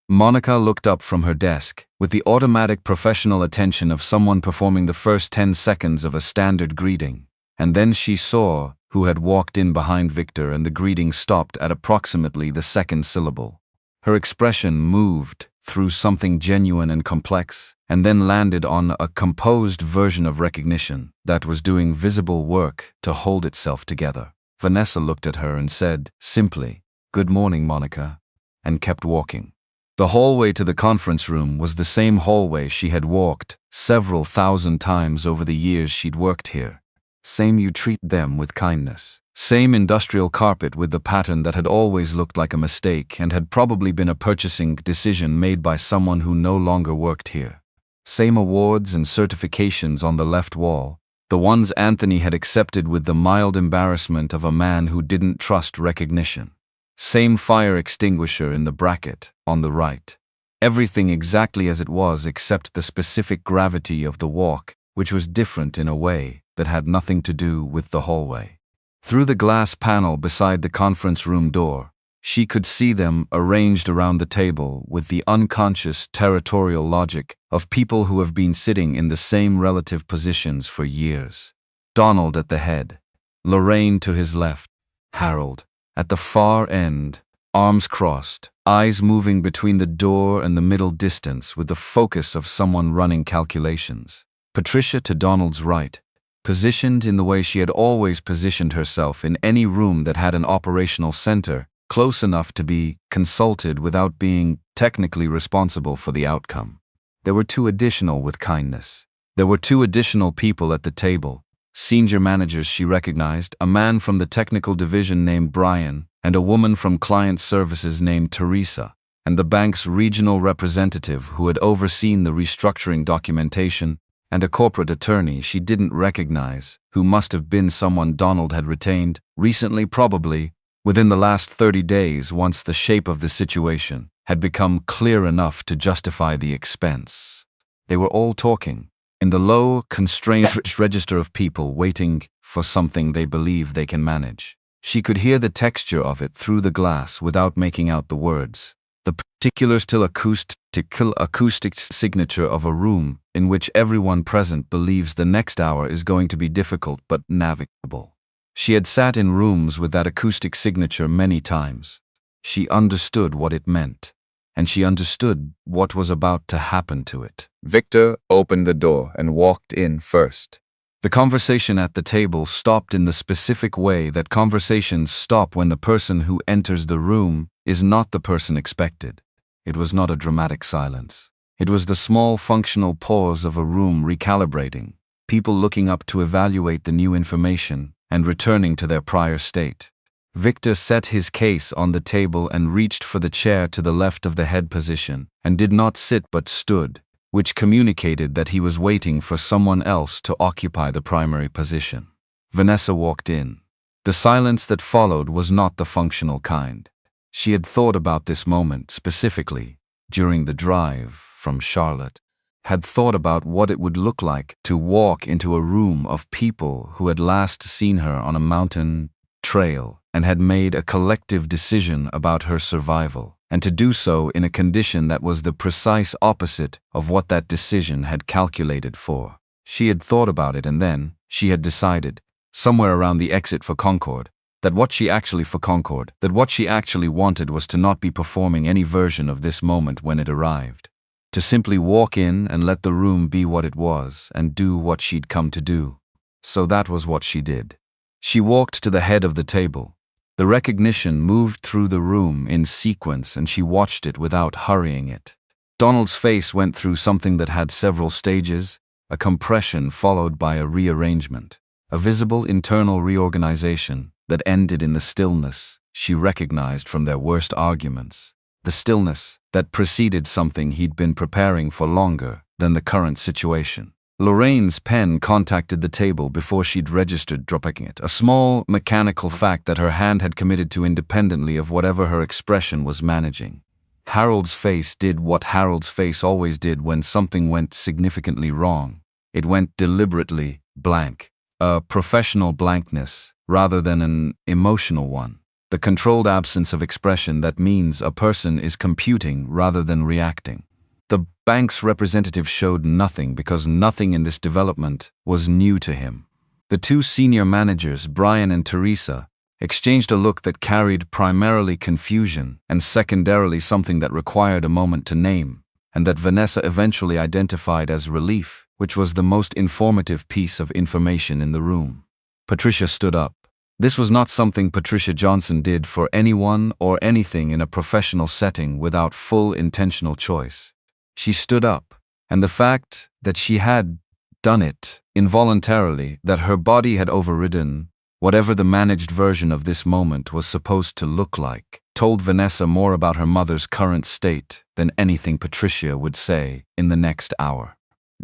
Monica looked up from her desk with the automatic professional attention of someone performing the first 10 seconds of a standard greeting, and then she saw who had walked in behind Victor, and the greeting stopped at approximately the second syllable. Her expression moved through something genuine and complex, and then landed on a composed version of recognition that was doing visible work to hold itself together. Vanessa looked at her and said, simply, "Good morning, Monica," and kept walking. The hallway to the conference room was the same hallway she had walked several thousand times over the years she'd worked here. Same you treat them with kindness. Same industrial carpet with the pattern that had always looked like a mistake and had probably been a purchasing decision made by someone who no longer worked here. Same awards and certifications on the left wall, the ones Anthony had accepted with the mild embarrassment of a man who didn't trust recognition. Same fire extinguisher in the bracket on the right. Everything exactly as it was except the specific gravity of the walk, which was different in a way that had nothing to do with the hallway. Through the glass panel beside the conference room door, she could see them arranged around the table with the unconscious territorial logic of people who have been sitting in the same relative positions for years. Donald at the head, Lorraine to his left, Harold at the far end, arms crossed, eyes moving between the door and the middle distance with the focus of someone running calculations. Patricia to Donald's right, positioned in the way she had always positioned herself in any room that had an operational center, close enough to be consulted without being technically responsible for the outcome. There were two additional with kindness. There were two additional people at the table, senior managers she recognized, a man from the technical division named Brian, and a woman from client services named Teresa, and the bank's regional representative who had overseen the restructuring documentation, and a corporate attorney she didn't recognize, who must have been someone Donald had retained, recently probably, within the last 30 days once the shape of the situation had become clear enough to justify the expense. They were all talking, in the low, constrained register of people waiting for something they believe they can manage. She could hear the texture of it through the glass without making out the words. The particular still acoustic signature of a room in which everyone present believes the next hour is going to be difficult but navigable. She had sat in rooms with that acoustic signature many times. She understood what it meant, and she understood what was about to happen to it. Victor opened the door and walked in first. The conversation at the table stopped in the specific way that conversations stop when the person who enters the room is not the person expected. It was not a dramatic silence. It was the small functional pause of a room recalibrating, people looking up to evaluate the new information and returning to their prior state. Victor set his case on the table and reached for the chair to the left of the head position, and did not sit but stood, which communicated that he was waiting for someone else to occupy the primary position. Vanessa walked in. The silence that followed was not the functional kind. She had thought about this moment specifically during the drive from Charlotte, had thought about what it would look like to walk into a room of people who had last seen her on a mountain trail and had made a collective decision about her survival, and to do so in a condition that was the precise opposite of what that decision had calculated for. She had thought about it, and then she had decided, somewhere around the exit for Concord, that what she actually wanted was to not be performing any version of this moment when it arrived. To simply walk in and let the room be what it was and do what she'd come to do. So that was what she did. She walked to the head of the table. The recognition moved through the room in sequence, and she watched it without hurrying it. Donald's face went through something that had several stages, a compression followed by a rearrangement, a visible internal reorganization that ended in the stillness she recognized from their worst arguments, the stillness that preceded something he'd been preparing for longer than the current situation. Lorraine's pen contacted the table before she'd registered dropping it, a small, mechanical fact that her hand had committed to independently of whatever her expression was managing. Harold's face did what Harold's face always did when something went significantly wrong. It went deliberately blank, a professional blankness rather than an emotional one. The controlled absence of expression that means a person is computing rather than reacting. The bank's representative showed nothing because nothing in this development was new to him. The two senior managers, Brian and Teresa, exchanged a look that carried primarily confusion and secondarily something that required a moment to name, and that Vanessa eventually identified as relief, which was the most informative piece of information in the room. Patricia stood up. This was not something Patricia Johnson did for anyone or anything in a professional setting without full intentional choice. She stood up, and the fact that she had done it involuntarily, that her body had overridden whatever the managed version of this moment was supposed to look like, told Vanessa more about her mother's current state than anything Patricia would say in the next hour.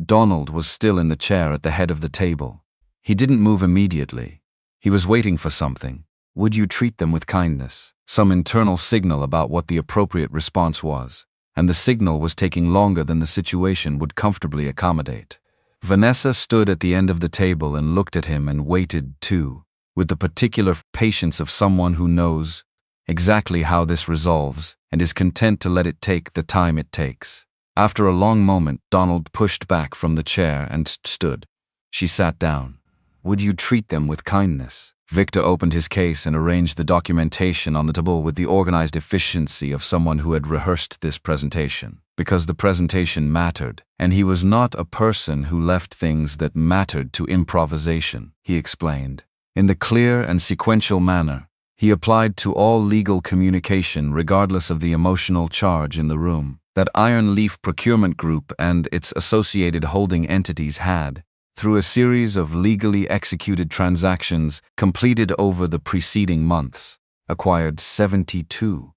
Donald was still in the chair at the head of the table. He didn't move immediately. He was waiting for something. Would you treat them with kindness? Some internal signal about what the appropriate response was. And the signal was taking longer than the situation would comfortably accommodate. Vanessa stood at the end of the table and looked at him and waited too, with the particular patience of someone who knows exactly how this resolves and is content to let it take the time it takes. After a long moment, Donald pushed back from the chair and stood. She sat down. Would you treat them with kindness? Victor opened his case and arranged the documentation on the table with the organized efficiency of someone who had rehearsed this presentation, because the presentation mattered, and he was not a person who left things that mattered to improvisation, he explained. In the clear and sequential manner he applied to all legal communication regardless of the emotional charge in the room, that Iron Leaf Procurement Group and its associated holding entities had, through a series of legally executed transactions completed over the preceding months, acquired 72%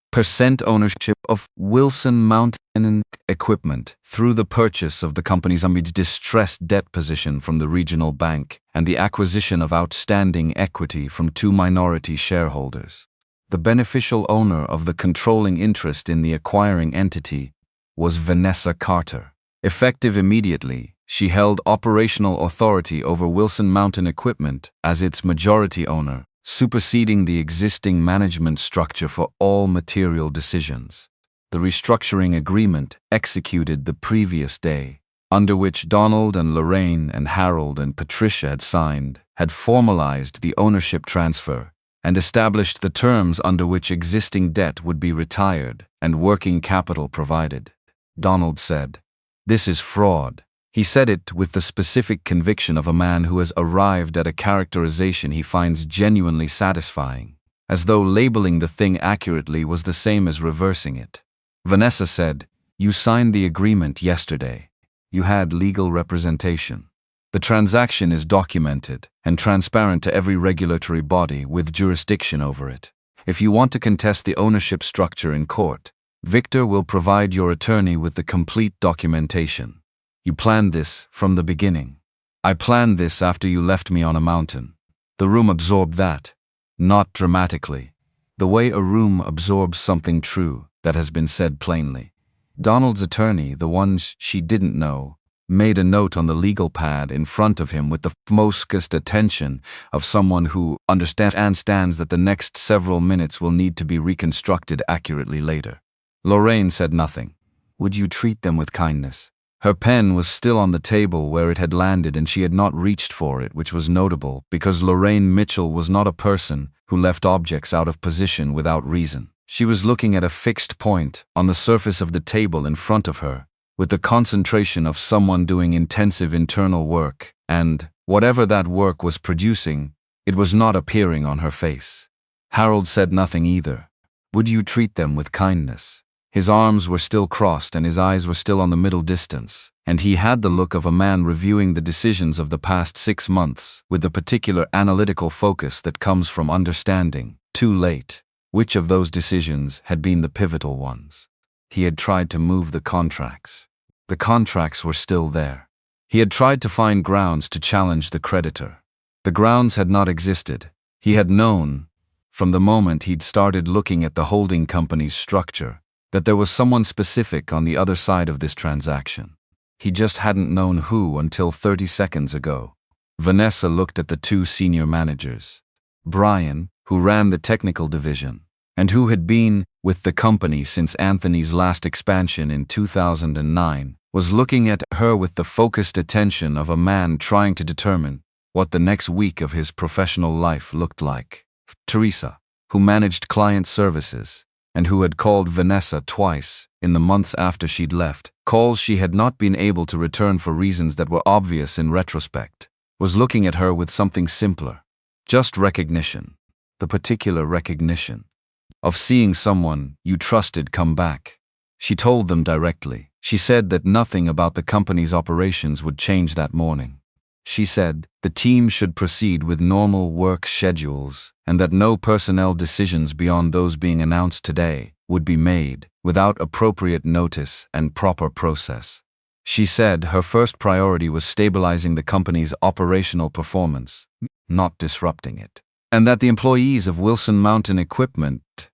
ownership of Wilson Mountain Equipment through the purchase of the company's distressed debt position from the regional bank and the acquisition of outstanding equity from two minority shareholders. The beneficial owner of the controlling interest in the acquiring entity was Vanessa Carter. Effective immediately, she held operational authority over Wilson Mountain Equipment as its majority owner, superseding the existing management structure for all material decisions. the restructuring agreement executed the previous day, under which Donald and Lorraine and Harold and Patricia had signed, had formalized the ownership transfer and established the terms under which existing debt would be retired and working capital provided. Donald said, "This is fraud." He said it with the specific conviction of a man who has arrived at a characterization he finds genuinely satisfying, as though labeling the thing accurately was the same as reversing it. Vanessa said, "You signed the agreement yesterday. You had legal representation. The transaction is documented and transparent to every regulatory body with jurisdiction over it. If you want to contest the ownership structure in court, Victor will provide your attorney with the complete documentation. You planned this from the beginning. I planned this after you left me on a mountain." The room absorbed that, not dramatically, the way a room absorbs something true that has been said plainly. Donald's attorney, the ones she didn't know, made a note on the legal pad in front of him with the focused attention of someone who understands that the next several minutes will need to be reconstructed accurately later. Lorraine said nothing. "Would you treat them with kindness?" Her pen was still on the table where it had landed and she had not reached for it, which was notable because Lorraine Mitchell was not a person who left objects out of position without reason. She was looking at a fixed point on the surface of the table in front of her, with the concentration of someone doing intensive internal work, and, whatever that work was producing, it was not appearing on her face. Harold said nothing either. "Would you treat them with kindness?" His arms were still crossed and his eyes were still on the middle distance, and he had the look of a man reviewing the decisions of the past 6 months with the particular analytical focus that comes from understanding, too late, which of those decisions had been the pivotal ones. He had tried to move the contracts. The contracts were still there. He had tried to find grounds to challenge the creditor. The grounds had not existed. He had known, from the moment he'd started looking at the holding company's structure, that there was someone specific on the other side of this transaction. He just hadn't known who until 30 seconds ago. Vanessa looked at the 2 senior managers. Brian, who ran the technical division, and who had been with the company since Anthony's last expansion in 2009, was looking at her with the focused attention of a man trying to determine what the next week of his professional life looked like. Teresa, who managed client services, and who had called Vanessa twice in the months after she'd left, calls she had not been able to return for reasons that were obvious in retrospect, was looking at her with something simpler. Just recognition. The particular recognition of seeing someone you trusted come back. She told them directly. She said that nothing about the company's operations would change that morning. She said the team should proceed with normal work schedules and that no personnel decisions beyond those being announced today would be made without appropriate notice and proper process. She said her first priority was stabilizing the company's operational performance, not disrupting it, and that the employees of Wilson Mountain Equipment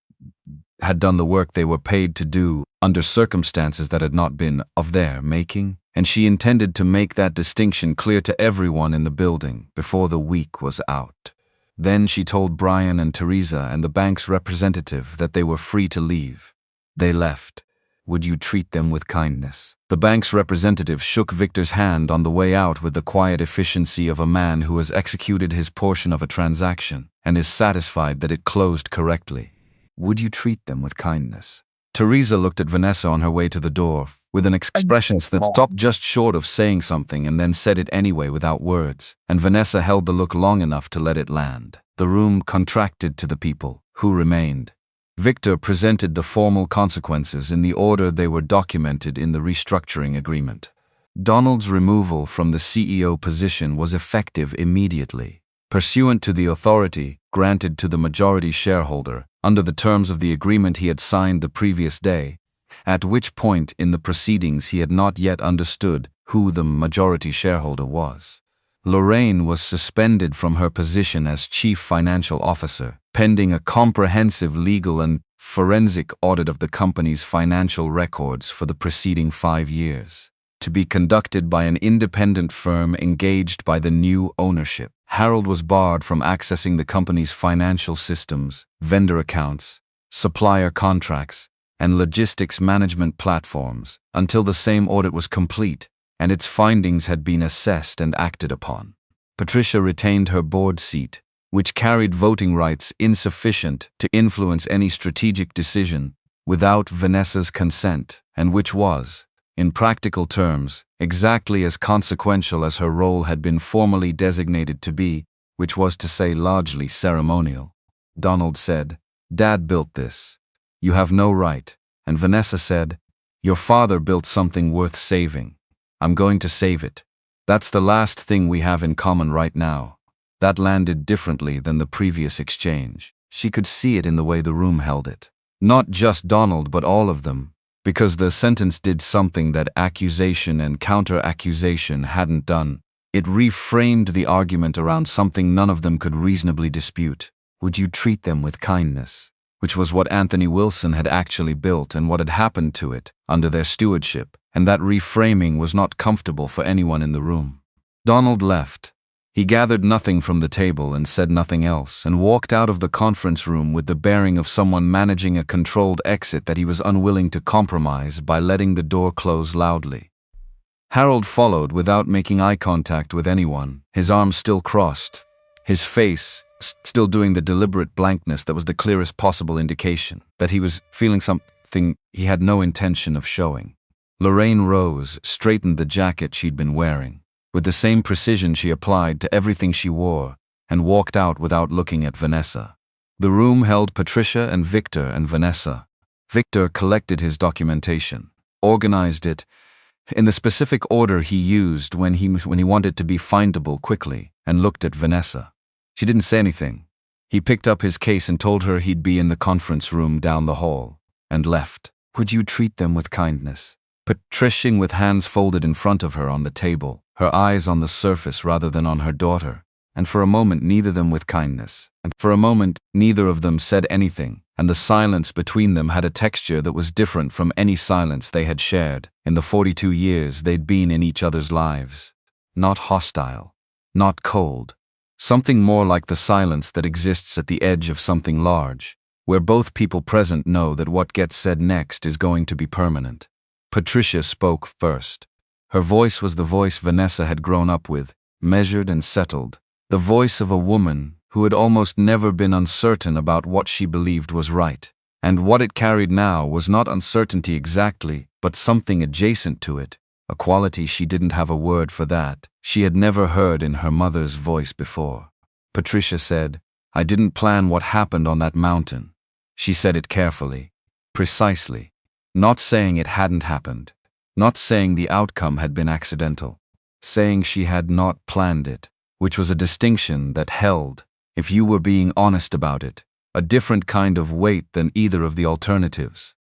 had done the work they were paid to do under circumstances that had not been of their making, and she intended to make that distinction clear to everyone in the building before the week was out. Then she told Brian and Teresa and the bank's representative that they were free to leave. They left. "Would you treat them with kindness?" The bank's representative shook Victor's hand on the way out with the quiet efficiency of a man who has executed his portion of a transaction and is satisfied that it closed correctly. "Would you treat them with kindness?" Teresa looked at Vanessa on her way to the door with an expression that stopped just short of saying something and then said it anyway without words, and Vanessa held the look long enough to let it land. The room contracted to the people who remained. Victor presented the formal consequences in the order they were documented in the restructuring agreement. Donald's removal from the CEO position was effective immediately, pursuant to the authority granted to the majority shareholder under the terms of the agreement he had signed the previous day, at which point in the proceedings he had not yet understood who the majority shareholder was. Lorraine was suspended from her position as chief financial officer, pending a comprehensive legal and forensic audit of the company's financial records for the preceding 5 years, to be conducted by an independent firm engaged by the new ownership. Harold was barred from accessing the company's financial systems, vendor accounts, supplier contracts, and logistics management platforms until the same audit was complete and its findings had been assessed and acted upon. Patricia retained her board seat, which carried voting rights insufficient to influence any strategic decision without Vanessa's consent, and which was, in practical terms, exactly as consequential as her role had been formally designated to be, which was to say largely ceremonial. Donald said, "Dad built this. You have no right." And Vanessa said, "Your father built something worth saving. I'm going to save it. That's the last thing we have in common right now." That landed differently than the previous exchange. She could see it in the way the room held it. Not just Donald, but all of them, because the sentence did something that accusation and counter-accusation hadn't done. It reframed the argument around something none of them could reasonably dispute. Would you treat them with kindness? Which was what Anthony Wilson had actually built and what had happened to it under their stewardship, and that reframing was not comfortable for anyone in the room. Donald left. He gathered nothing from the table and said nothing else, and walked out of the conference room with the bearing of someone managing a controlled exit that he was unwilling to compromise by letting the door close loudly. Harold followed without making eye contact with anyone, his arms still crossed, his face still doing the deliberate blankness that was the clearest possible indication that he was feeling something he had no intention of showing. Lorraine rose, straightened the jacket she'd been wearing, with the same precision she applied to everything she wore, and walked out without looking at Vanessa. The room held Patricia and Victor and Vanessa. Victor collected his documentation, organized it, in the specific order he used when he wanted to be findable quickly, and looked at Vanessa. She didn't say anything. He picked up his case and told her he'd be in the conference room down the hall, and left. Would you treat them with kindness? Patricia, with hands folded in front of her on the table, her eyes on the surface rather than on her daughter, and for a moment neither of them said anything, and the silence between them had a texture that was different from any silence they had shared in the 42 years they'd been in each other's lives. Not hostile, not cold, something more like the silence that exists at the edge of something large, where both people present know that what gets said next is going to be permanent. Patricia spoke first. Her voice was the voice Vanessa had grown up with, measured and settled, the voice of a woman who had almost never been uncertain about what she believed was right. And what it carried now was not uncertainty exactly, but something adjacent to it, a quality she didn't have a word for that she had never heard in her mother's voice before. Patricia said, "I didn't plan what happened on that mountain." She said it carefully, precisely, not saying it hadn't happened, not saying the outcome had been accidental, saying she had not planned it, which was a distinction that held, if you were being honest about it, a different kind of weight than either of the alternatives,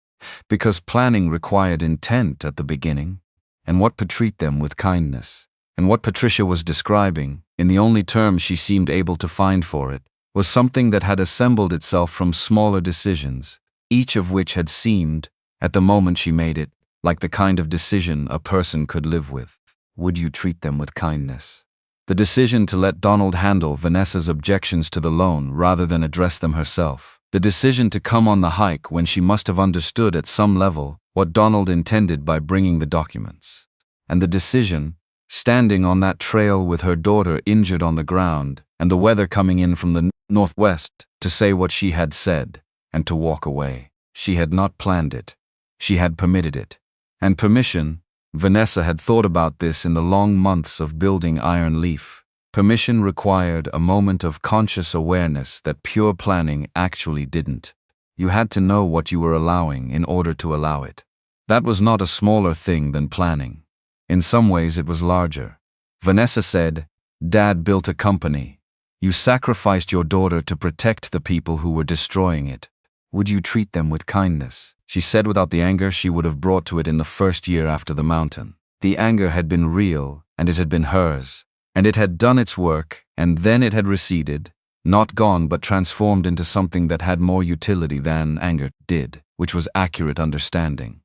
because planning required intent at the beginning, and what to treat them with kindness. And what Patricia was describing, in the only terms she seemed able to find for it, was something that had assembled itself from smaller decisions, each of which had seemed, at the moment she made it, like the kind of decision a person could live with. Would you treat them with kindness? The decision to let Donald handle Vanessa's objections to the loan rather than address them herself. The decision to come on the hike when she must have understood at some level what Donald intended by bringing the documents. And the decision, standing on that trail with her daughter injured on the ground and the weather coming in from the northwest, to say what she had said and to walk away. She had not planned it. She had permitted it. And permission, Vanessa had thought about this in the long months of building Iron Leaf. Permission required a moment of conscious awareness that pure planning actually didn't. You had to know what you were allowing in order to allow it. That was not a smaller thing than planning. In some ways it was larger. Vanessa said, "Dad built a company. You sacrificed your daughter to protect the people who were destroying it. Would you treat them with kindness?" She said without the anger she would have brought to it in the first year after the mountain. The anger had been real, and it had been hers. And it had done its work, and then it had receded, not gone but transformed into something that had more utility than anger did, which was accurate understanding.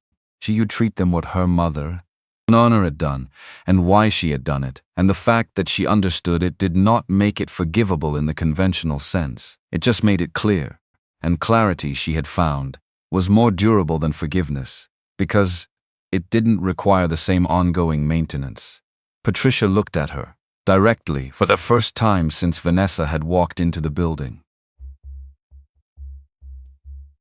You treat them what her mother, Nonna, had done, and why she had done it, and the fact that she understood it did not make it forgivable in the conventional sense. It just made it clear. And clarity, she had found, was more durable than forgiveness, because it didn't require the same ongoing maintenance. Patricia looked at her, directly, for the first time since Vanessa had walked into the building.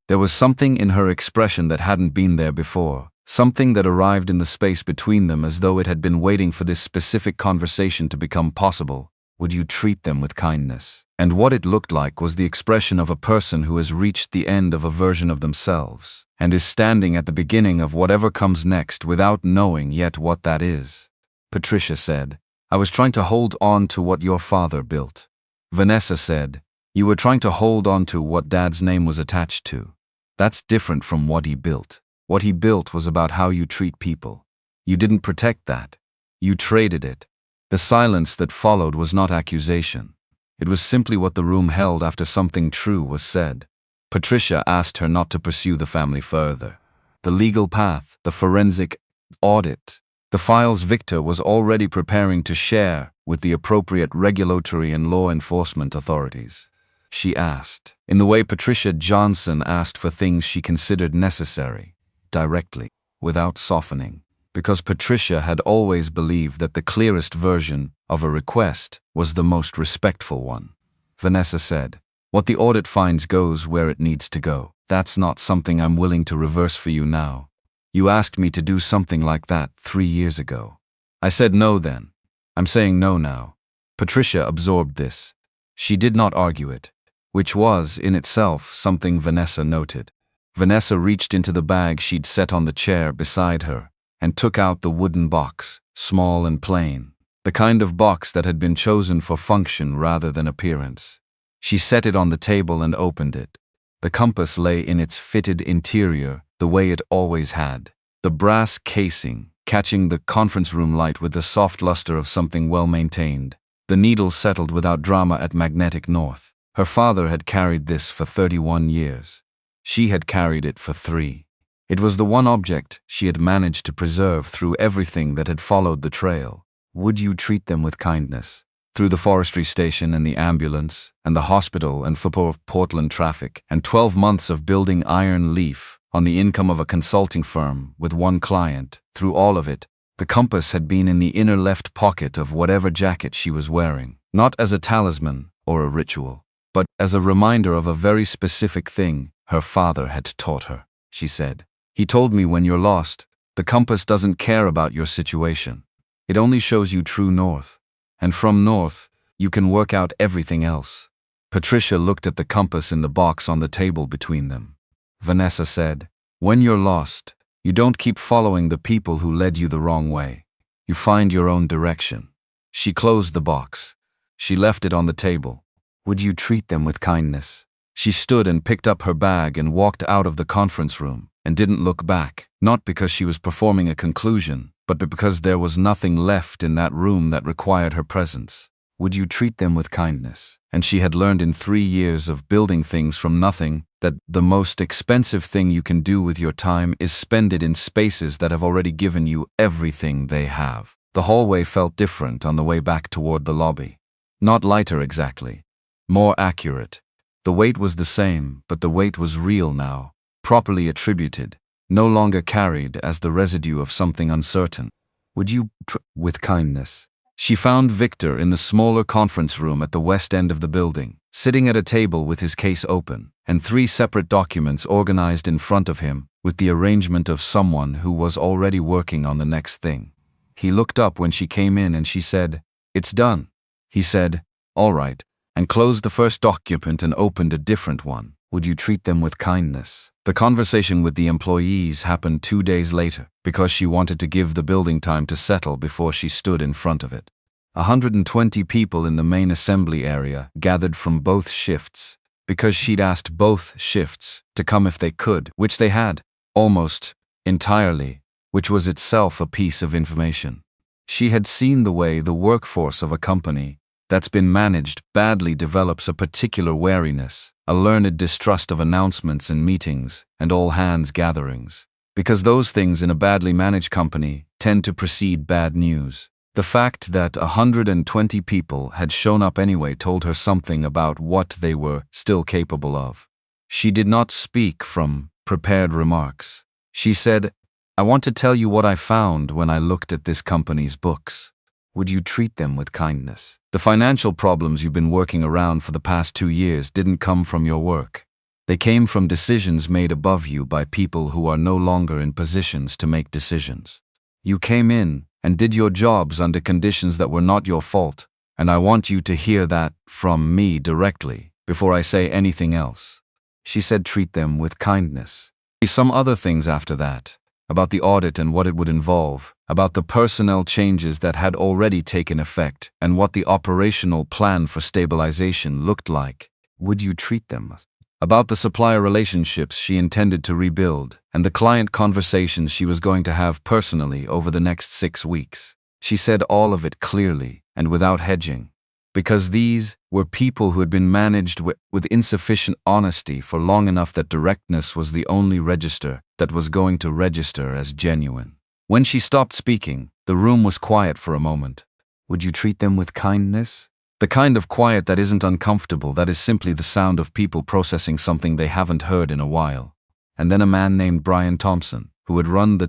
There was something in her expression that hadn't been there before, something that arrived in the space between them as though it had been waiting for this specific conversation to become possible. Would you treat them with kindness? And what it looked like was the expression of a person who has reached the end of a version of themselves, and is standing at the beginning of whatever comes next without knowing yet what that is. Patricia said, "I was trying to hold on to what your father built." Vanessa said, "You were trying to hold on to what Dad's name was attached to. That's different from what he built. What he built was about how you treat people. You didn't protect that. You traded it." The silence that followed was not accusation. It was simply what the room held after something true was said. Patricia asked her not to pursue the family further. The legal path, the forensic audit, the files Victor was already preparing to share with the appropriate regulatory and law enforcement authorities. She asked, in the way Patricia Johnson asked for things she considered necessary, directly, without softening, because Patricia had always believed that the clearest version of a request was the most respectful one. Vanessa said, "What the audit finds goes where it needs to go. That's not something I'm willing to reverse for you now. You asked me to do something like that 3 years ago. I said no then. I'm saying no now." Patricia absorbed this. She did not argue it, which was, in itself, something Vanessa noted. Vanessa reached into the bag she'd set on the chair beside her and took out the wooden box, small and plain, the kind of box that had been chosen for function rather than appearance. She set it on the table and opened it. The compass lay in its fitted interior the way it always had, the brass casing catching the conference room light with the soft luster of something well-maintained. The needle settled without drama at magnetic north. Her father had carried this for 31 years. She had carried it for 3. It was the one object she had managed to preserve through everything that had followed the trail. Would you treat them with kindness? Through the forestry station and the ambulance, and the hospital and football of Portland traffic, and 12 months of building Iron Leaf on the income of a consulting firm with one client, through all of it, the compass had been in the inner left pocket of whatever jacket she was wearing, not as a talisman or a ritual, but as a reminder of a very specific thing her father had taught her. She said, "He told me when you're lost, the compass doesn't care about your situation. It only shows you true north. And from north, you can work out everything else." Patricia looked at the compass in the box on the table between them. Vanessa said, "When you're lost, you don't keep following the people who led you the wrong way. You find your own direction." She closed the box. She left it on the table. Would you treat them with kindness? She stood and picked up her bag and walked out of the conference room, and didn't look back, not because she was performing a conclusion, but because there was nothing left in that room that required her presence. Would you treat them with kindness? And she had learned in 3 years of building things from nothing that the most expensive thing you can do with your time is spend it in spaces that have already given you everything they have. The hallway felt different on the way back toward the lobby. Not lighter exactly, more accurate. The weight was the same, but the weight was real now, properly attributed, no longer carried as the residue of something uncertain. Would you with kindness? She found Victor in the smaller conference room at the west end of the building, sitting at a table with his case open, and 3 separate documents organized in front of him with the arrangement of someone who was already working on the next thing. He looked up when she came in and she said, "It's done." He said, "All right," and closed the first document and opened a different one. Would you treat them with kindness? The conversation with the employees happened 2 days later, because she wanted to give the building time to settle before she stood in front of it. 120 people in the main assembly area gathered from both shifts, because she'd asked both shifts to come if they could, which they had, almost entirely, which was itself a piece of information. She had seen the way the workforce of a company that's been managed badly develops a particular wariness, a learned distrust of announcements and meetings and all-hands gatherings, because those things in a badly managed company tend to precede bad news. The fact that 120 people had shown up anyway told her something about what they were still capable of. She did not speak from prepared remarks. She said, "I want to tell you what I found when I looked at this company's books. Would you treat them with kindness? The financial problems you've been working around for the past 2 years didn't come from your work. They came from decisions made above you by people who are no longer in positions to make decisions. You came in and did your jobs under conditions that were not your fault, and I want you to hear that from me directly before I say anything else." She said treat them with kindness. Some other things after that, about the audit and what it would involve, about the personnel changes that had already taken effect, and what the operational plan for stabilization looked like. Would you treat them? About the supplier relationships she intended to rebuild, and the client conversations she was going to have personally over the next 6 weeks. She said all of it clearly and without hedging, because these were people who had been managed with insufficient honesty for long enough that directness was the only register that was going to register as genuine. When she stopped speaking, the room was quiet for a moment. Would you treat them with kindness? The kind of quiet that isn't uncomfortable, that is simply the sound of people processing something they haven't heard in a while. And then a man named Brian Thompson, who had run the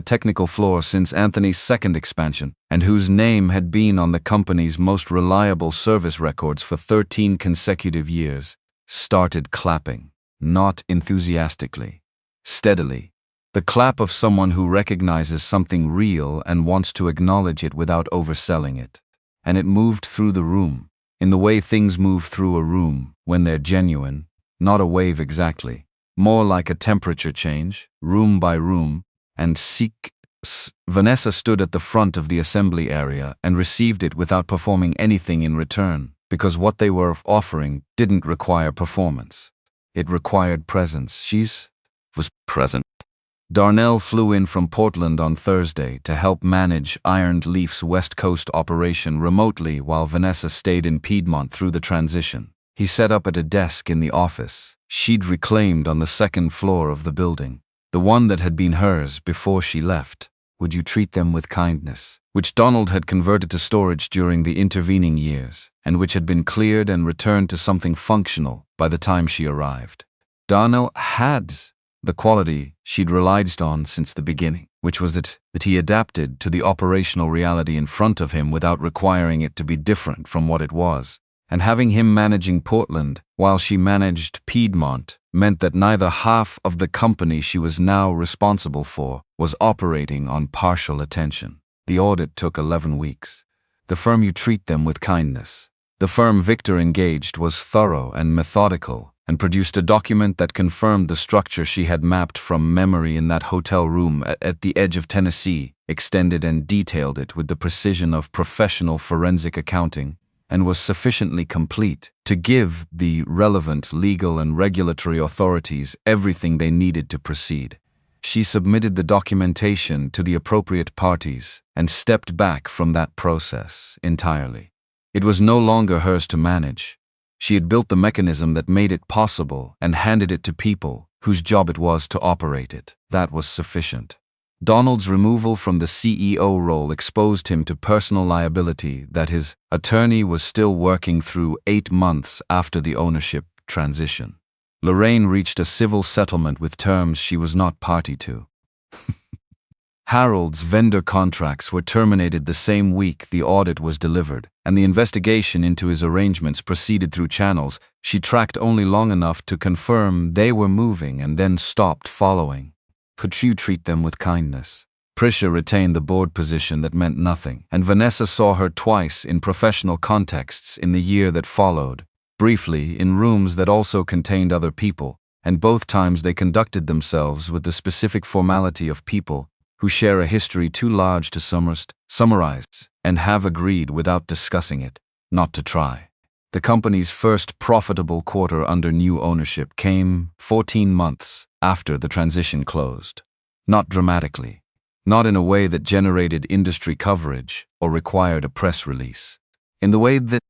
technical floor since Anthony's second expansion, and whose name had been on the company's most reliable service records for 13 consecutive years, started clapping, not enthusiastically, steadily. The clap of someone who recognizes something real and wants to acknowledge it without overselling it. And it moved through the room, in the way things move through a room when they're genuine, not a wave exactly, more like a temperature change, room by room, and Vanessa stood at the front of the assembly area and received it without performing anything in return, because what they were offering didn't require performance. It required presence. She was present. Darnell flew in from Portland on Thursday to help manage Iron Leaf's West Coast operation remotely while Vanessa stayed in Piedmont through the transition. He set up at a desk in the office she'd reclaimed on the second floor of the building, the one that had been hers before she left. Would you treat them with kindness? Which Donald had converted to storage during the intervening years, and which had been cleared and returned to something functional by the time she arrived. Darnell had the quality she'd relied on since the beginning, which was that he adapted to the operational reality in front of him without requiring it to be different from what it was. And having him managing Portland while she managed Piedmont meant that neither half of the company she was now responsible for was operating on partial attention. The audit took 11 weeks. The firm you treat them with kindness. The firm Victor engaged was thorough and methodical, and produced a document that confirmed the structure she had mapped from memory in that hotel room at the edge of Tennessee, extended and detailed it with the precision of professional forensic accounting, and was sufficiently complete to give the relevant legal and regulatory authorities everything they needed to proceed. She submitted the documentation to the appropriate parties and stepped back from that process entirely. It was no longer hers to manage. She had built the mechanism that made it possible and handed it to people whose job it was to operate it. That was sufficient. Donald's removal from the CEO role exposed him to personal liability that his attorney was still working through 8 months after the ownership transition. Lorraine reached a civil settlement with terms she was not party to. Harold's vendor contracts were terminated the same week the audit was delivered, and the investigation into his arrangements proceeded through channels she tracked only long enough to confirm they were moving and then stopped following. Could you treat them with kindness? Prisha retained the board position that meant nothing, and Vanessa saw her twice in professional contexts in the year that followed, briefly in rooms that also contained other people, and both times they conducted themselves with the specific formality of people who share a history too large to summarize, and have agreed without discussing it, not to try. The company's first profitable quarter under new ownership came 14 months after the transition closed. Not dramatically, not in a way that generated industry coverage or required a press release. In the way that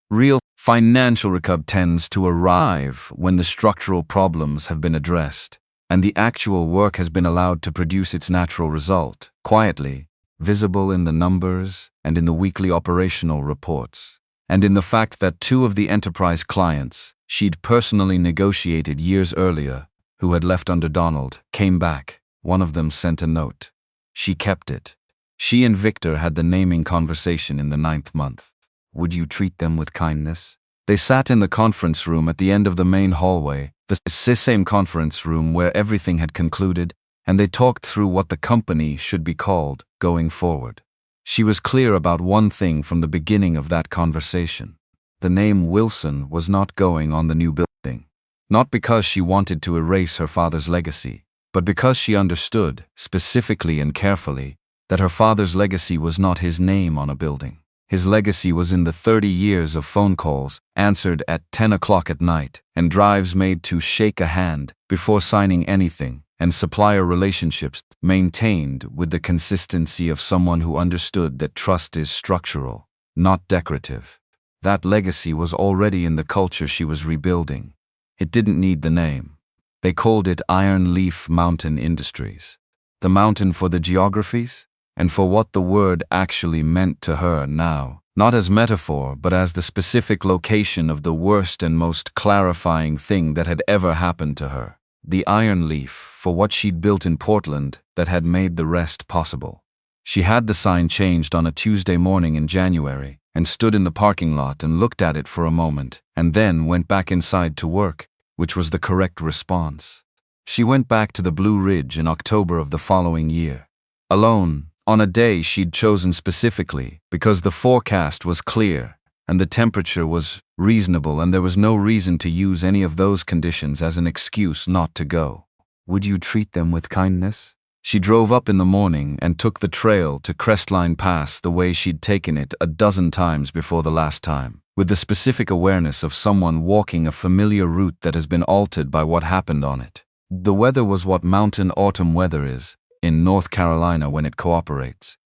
real financial recovery tends to arrive when the structural problems have been addressed, and the actual work has been allowed to produce its natural result, quietly, visible in the numbers and in the weekly operational reports, and in the fact that 2 of the enterprise clients she'd personally negotiated years earlier who had left under Donald, came back. One of them sent a note. She kept it. She and Victor had the naming conversation in the 9th month. Would you treat them with kindness? They sat in the conference room at the end of the main hallway, the same conference room where everything had concluded, and they talked through what the company should be called going forward. She was clear about one thing from the beginning of that conversation. The name Wilson was not going on the new building. Not because she wanted to erase her father's legacy, but because she understood, specifically and carefully, that her father's legacy was not his name on a building. His legacy was in the 30 years of phone calls answered at 10 o'clock at night and drives made to shake a hand before signing anything, and supplier relationships maintained with the consistency of someone who understood that trust is structural, not decorative. That legacy was already in the culture she was rebuilding. It didn't need the name. They called it Iron Leaf Mountain Industries. The mountain for the geographies, and for what the word actually meant to her now, not as metaphor but as the specific location of the worst and most clarifying thing that had ever happened to her. The Iron Leaf for what she'd built in Portland that had made the rest possible. She had the sign changed on a Tuesday morning in January, and stood in the parking lot and looked at it for a moment, and then went back inside to work, which was the correct response. She went back to the Blue Ridge in October of the following year. Alone, on a day she'd chosen specifically, because the forecast was clear, and the temperature was reasonable, and there was no reason to use any of those conditions as an excuse not to go. Would you treat them with kindness? She drove up in the morning and took the trail to Crestline Pass the way she'd taken it a dozen times before the last time, with the specific awareness of someone walking a familiar route that has been altered by what happened on it. The weather was what mountain autumn weather is in North Carolina when it cooperates,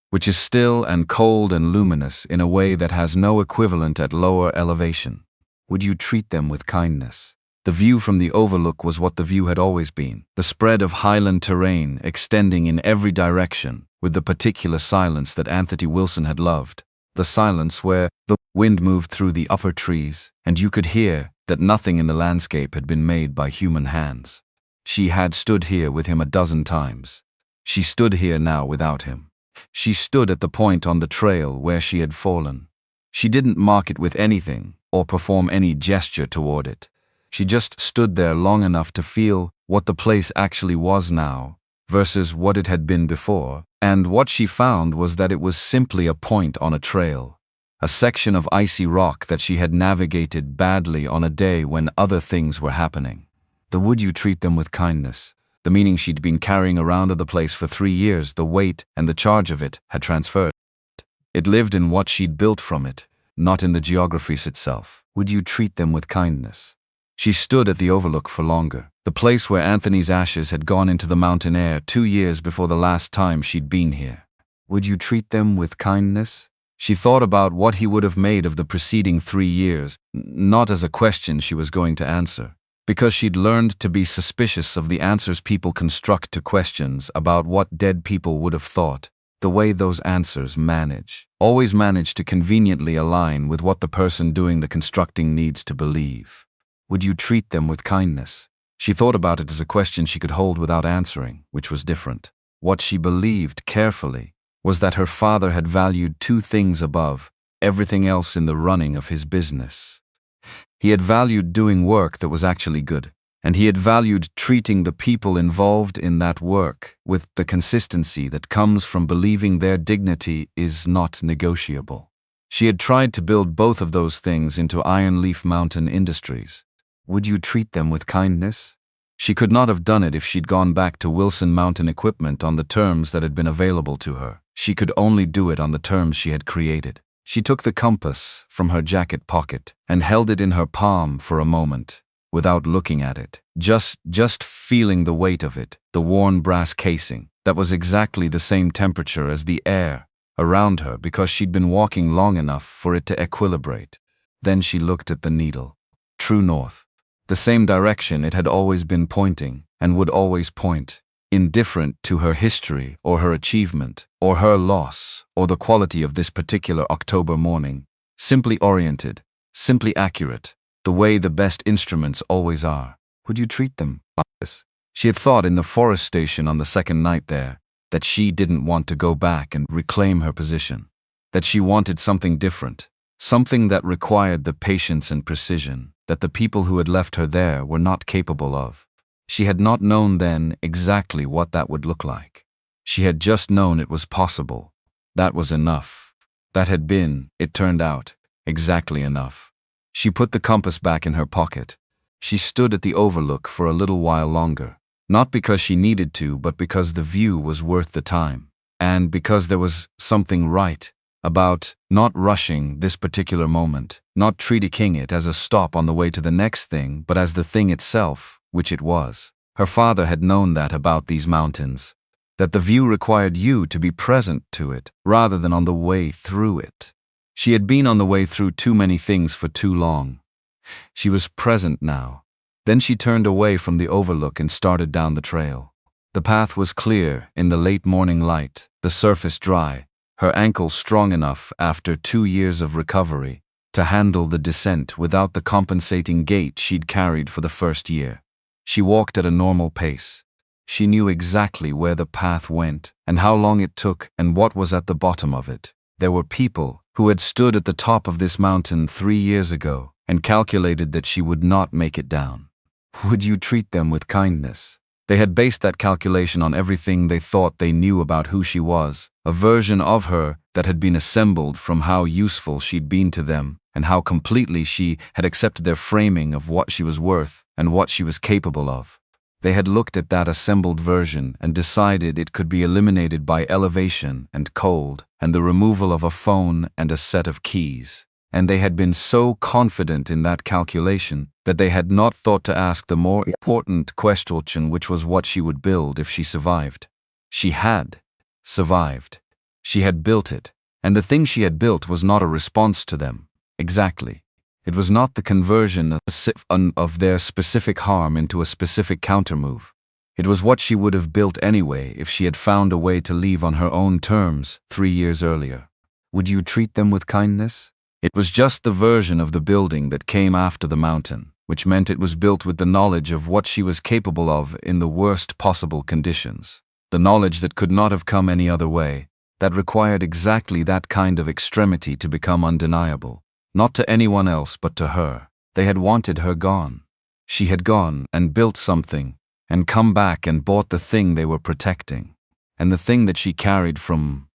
which is still and cold and luminous in a way that has no equivalent at lower elevation. Would you treat them with kindness? The view from the overlook was what the view had always been, the spread of highland terrain extending in every direction, with the particular silence that Anthony Wilson had loved, the silence where the wind moved through the upper trees, and you could hear that nothing in the landscape had been made by human hands. She had stood here with him a dozen times. She stood here now without him. She stood at the point on the trail where she had fallen. She didn't mark it with anything or perform any gesture toward it. She just stood there long enough to feel what the place actually was now versus what it had been before, and what she found was that it was simply a point on a trail, a section of icy rock that she had navigated badly on a day when other things were happening. The would you treat them with kindness? The meaning she'd been carrying around of the place for 3 years, the weight and the charge of it had transferred. It lived in what she'd built from it, not in the geographies itself. Would you treat them with kindness? She stood at the overlook for longer, the place where Anthony's ashes had gone into the mountain air 2 years before the last time she'd been here. Would you treat them with kindness? She thought about what he would have made of the preceding 3 years, not as a question she was going to answer, because she'd learned to be suspicious of the answers people construct to questions about what dead people would have thought. The way those answers always manage to conveniently align with what the person doing the constructing needs to believe. Would you treat them with kindness? She thought about it as a question she could hold without answering, which was different. What she believed carefully was that her father had valued 2 things above everything else in the running of his business. He had valued doing work that was actually good, and he had valued treating the people involved in that work with the consistency that comes from believing their dignity is not negotiable. She had tried to build both of those things into Iron Leaf Mountain Industries. Would you treat them with kindness? She could not have done it if she'd gone back to Wilson Mountain Equipment on the terms that had been available to her. She could only do it on the terms she had created. She took the compass from her jacket pocket and held it in her palm for a moment, without looking at it, just feeling the weight of it, the worn brass casing, that was exactly the same temperature as the air around her because she'd been walking long enough for it to equilibrate. Then she looked at the needle. True north. The same direction it had always been pointing and would always point, indifferent to her history or her achievement or her loss or the quality of this particular October morning, simply oriented, simply accurate, the way the best instruments always are. Would you treat them? She had thought in the forest station on the second night there that she didn't want to go back and reclaim her position, that she wanted something different, something that required the patience and precision that the people who had left her there were not capable of. She had not known then exactly what that would look like. She had just known it was possible. That was enough. That had been, it turned out, exactly enough. She put the compass back in her pocket. She stood at the overlook for a little while longer, not because she needed to, but because the view was worth the time, and because there was something right about not rushing this particular moment, not treating it as a stop on the way to the next thing, but as the thing itself, which it was. Her father had known that about these mountains, that the view required you to be present to it rather than on the way through it. She had been on the way through too many things for too long. She was present now. Then she turned away from the overlook and started down the trail. The path was clear in the late morning light, the surface dry, her ankle strong enough after 2 years of recovery to handle the descent without the compensating gait she'd carried for the first year. She walked at a normal pace. She knew exactly where the path went and how long it took and what was at the bottom of it. There were people who had stood at the top of this mountain 3 years ago and calculated that she would not make it down. Would you treat them with kindness? They had based that calculation on everything they thought they knew about who she was, a version of her that had been assembled from how useful she'd been to them and how completely she had accepted their framing of what she was worth and what she was capable of. They had looked at that assembled version and decided it could be eliminated by elevation and cold and the removal of a phone and a set of keys. And they had been so confident in that calculation that they had not thought to ask the more important question, which was what she would build if she survived. She had survived. She had built it, and the thing she had built was not a response to them. Exactly. It was not the conversion of their specific harm into a specific countermove. It was what she would have built anyway if she had found a way to leave on her own terms 3 years earlier. Would you treat them with kindness? It was just the version of the building that came after the mountain, which meant it was built with the knowledge of what she was capable of in the worst possible conditions. The knowledge that could not have come any other way, that required exactly that kind of extremity to become undeniable. Not to anyone else but to her. They had wanted her gone. She had gone and built something, and come back and bought the thing they were protecting. And the thing that she carried from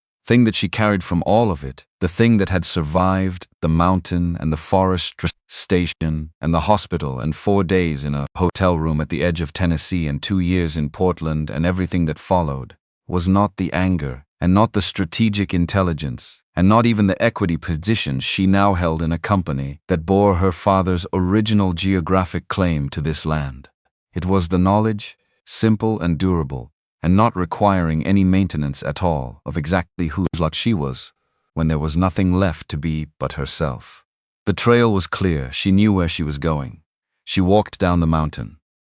all of it, the thing that had survived the mountain and the forest station and the hospital and 4 days in a hotel room at the edge of Tennessee and 2 years in Portland and everything that followed, was not the anger and not the strategic intelligence and not even the equity position she now held in a company that bore her father's original geographic claim to this land. It was the knowledge, simple and durable, and not requiring any maintenance at all, of exactly whose lot she was, when there was nothing left to be but herself. The trail was clear. She knew where she was going. She walked down the mountain.